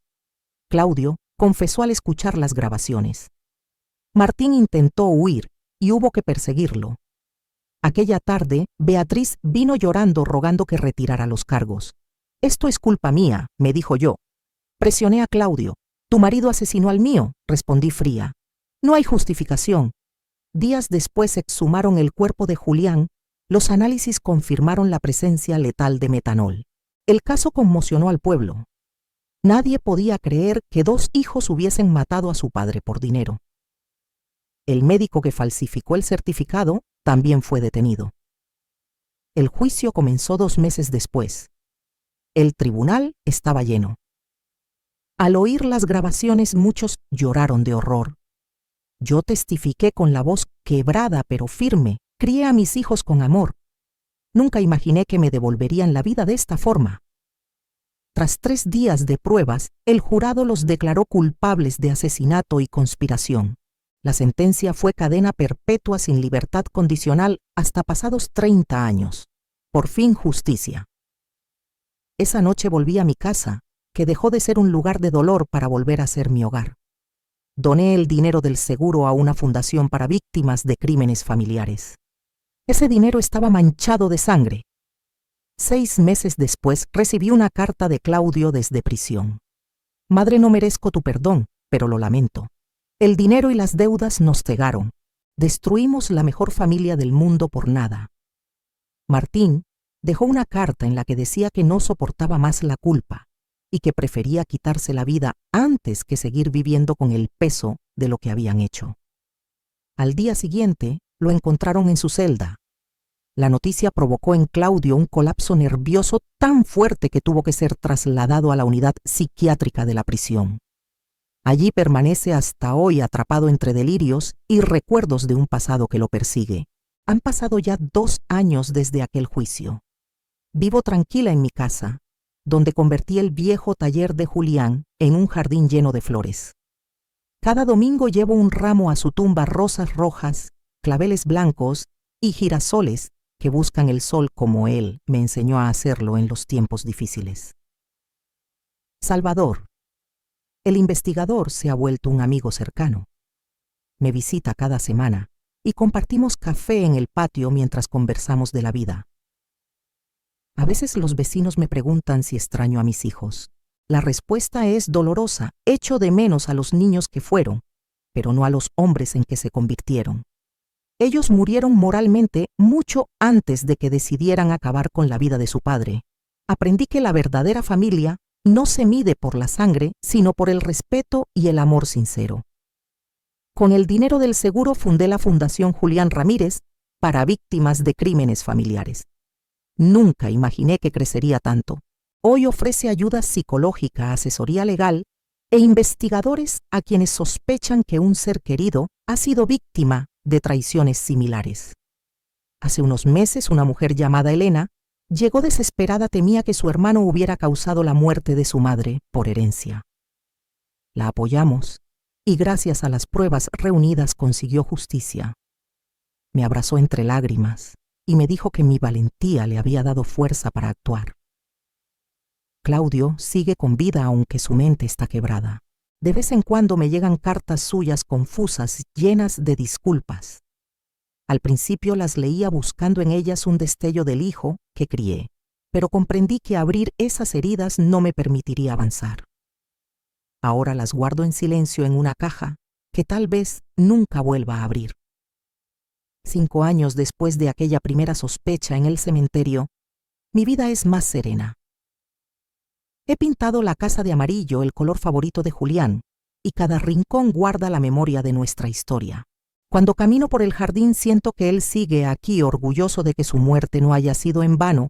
Claudio confesó al escuchar las grabaciones. Martín intentó huir y hubo que perseguirlo. Aquella tarde, Beatriz vino llorando rogando que retirara los cargos. «Esto es culpa mía», me dijo yo. Presioné a Claudio. «Tu marido asesinó al mío», respondí fría. «No hay justificación». Días después exhumaron el cuerpo de Julián. Los análisis confirmaron la presencia letal de metanol. El caso conmocionó al pueblo. Nadie podía creer que 2 hijos hubiesen matado a su padre por dinero. El médico que falsificó el certificado también fue detenido. El juicio comenzó 2 meses después. El tribunal estaba lleno. Al oír las grabaciones, muchos lloraron de horror. Yo testifiqué con la voz quebrada pero firme. Crié a mis hijos con amor. Nunca imaginé que me devolverían la vida de esta forma. Tras 3 días de pruebas, el jurado los declaró culpables de asesinato y conspiración. La sentencia fue cadena perpetua sin libertad condicional hasta pasados 30 años. Por fin justicia. Esa noche volví a mi casa, que dejó de ser un lugar de dolor para volver a ser mi hogar. Doné el dinero del seguro a una fundación para víctimas de crímenes familiares. Ese dinero estaba manchado de sangre. 6 meses después recibí una carta de Claudio desde prisión. «Madre, no merezco tu perdón, pero lo lamento. El dinero y las deudas nos cegaron. Destruimos la mejor familia del mundo por nada». Martín dejó una carta en la que decía que no soportaba más la culpa y que prefería quitarse la vida antes que seguir viviendo con el peso de lo que habían hecho. Al día siguiente, lo encontraron en su celda. La noticia provocó en Claudio un colapso nervioso tan fuerte que tuvo que ser trasladado a la unidad psiquiátrica de la prisión. Allí permanece hasta hoy atrapado entre delirios y recuerdos de un pasado que lo persigue. Han pasado ya 2 años desde aquel juicio. Vivo tranquila en mi casa, donde convertí el viejo taller de Julián en un jardín lleno de flores. Cada domingo llevo un ramo a su tumba, rosas rojas, claveles blancos y girasoles que buscan el sol como él me enseñó a hacerlo en los tiempos difíciles. Salvador. El investigador se ha vuelto un amigo cercano. Me visita cada semana y compartimos café en el patio mientras conversamos de la vida. A veces los vecinos me preguntan si extraño a mis hijos. La respuesta es dolorosa. Echo de menos a los niños que fueron, pero no a los hombres en que se convirtieron. Ellos murieron moralmente mucho antes de que decidieran acabar con la vida de su padre. Aprendí que la verdadera familia no se mide por la sangre, sino por el respeto y el amor sincero. Con el dinero del seguro fundé la Fundación Julián Ramírez para víctimas de crímenes familiares. Nunca imaginé que crecería tanto. Hoy ofrece ayuda psicológica, asesoría legal e investigadores a quienes sospechan que un ser querido ha sido víctima de traiciones similares. Hace unos meses, una mujer llamada Elena llegó desesperada, temía que su hermano hubiera causado la muerte de su madre por herencia. La apoyamos y gracias a las pruebas reunidas consiguió justicia. Me abrazó entre lágrimas y me dijo que mi valentía le había dado fuerza para actuar. Claudio sigue con vida aunque su mente está quebrada. De vez en cuando me llegan cartas suyas confusas, llenas de disculpas. Al principio las leía buscando en ellas un destello del hijo que crié, pero comprendí que abrir esas heridas no me permitiría avanzar. Ahora las guardo en silencio en una caja que tal vez nunca vuelva a abrir. 5 años después de aquella primera sospecha en el cementerio, mi vida es más serena. He pintado la casa de amarillo, el color favorito de Julián, y cada rincón guarda la memoria de nuestra historia. Cuando camino por el jardín siento que él sigue aquí, orgulloso de que su muerte no haya sido en vano,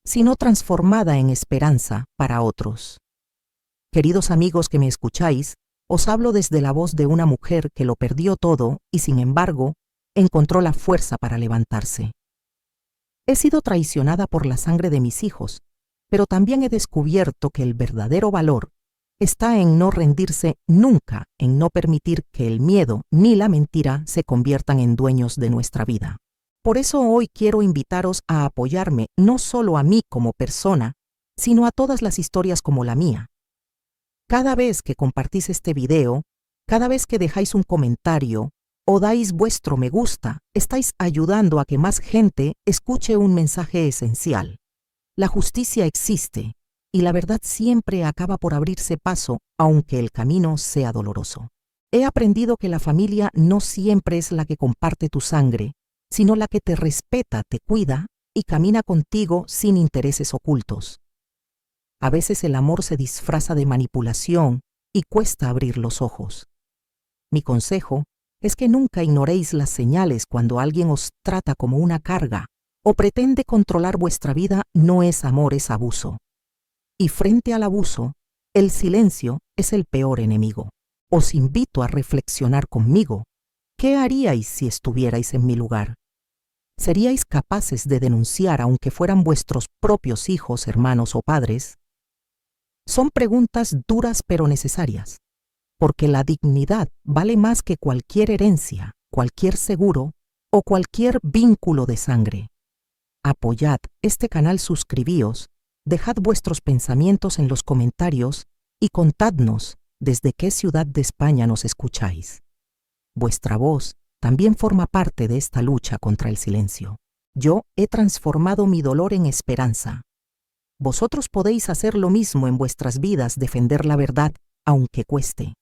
sino transformada en esperanza para otros. Queridos amigos que me escucháis, os hablo desde la voz de una mujer que lo perdió todo y sin embargo encontró la fuerza para levantarse. He sido traicionada por la sangre de mis hijos, pero también he descubierto que el verdadero valor está en no rendirse nunca, en no permitir que el miedo ni la mentira se conviertan en dueños de nuestra vida. Por eso hoy quiero invitaros a apoyarme no solo a mí como persona, sino a todas las historias como la mía. Cada vez que compartís este video, cada vez que dejáis un comentario o dais vuestro me gusta, estáis ayudando a que más gente escuche un mensaje esencial. La justicia existe y la verdad siempre acaba por abrirse paso, aunque el camino sea doloroso. He aprendido que la familia no siempre es la que comparte tu sangre, sino la que te respeta, te cuida y camina contigo sin intereses ocultos. A veces el amor se disfraza de manipulación y cuesta abrir los ojos. Mi consejo es que nunca ignoréis las señales cuando alguien os trata como una carga o pretende controlar vuestra vida. No es amor, es abuso. Y frente al abuso, el silencio es el peor enemigo. Os invito a reflexionar conmigo. ¿Qué haríais si estuvierais en mi lugar? ¿Seríais capaces de denunciar aunque fueran vuestros propios hijos, hermanos o padres? Son preguntas duras pero necesarias, porque la dignidad vale más que cualquier herencia, cualquier seguro o cualquier vínculo de sangre. Apoyad este canal, suscribíos, dejad vuestros pensamientos en los comentarios y contadnos desde qué ciudad de España nos escucháis. Vuestra voz también forma parte de esta lucha contra el silencio. Yo he transformado mi dolor en esperanza. Vosotros podéis hacer lo mismo en vuestras vidas, defender la verdad, aunque cueste.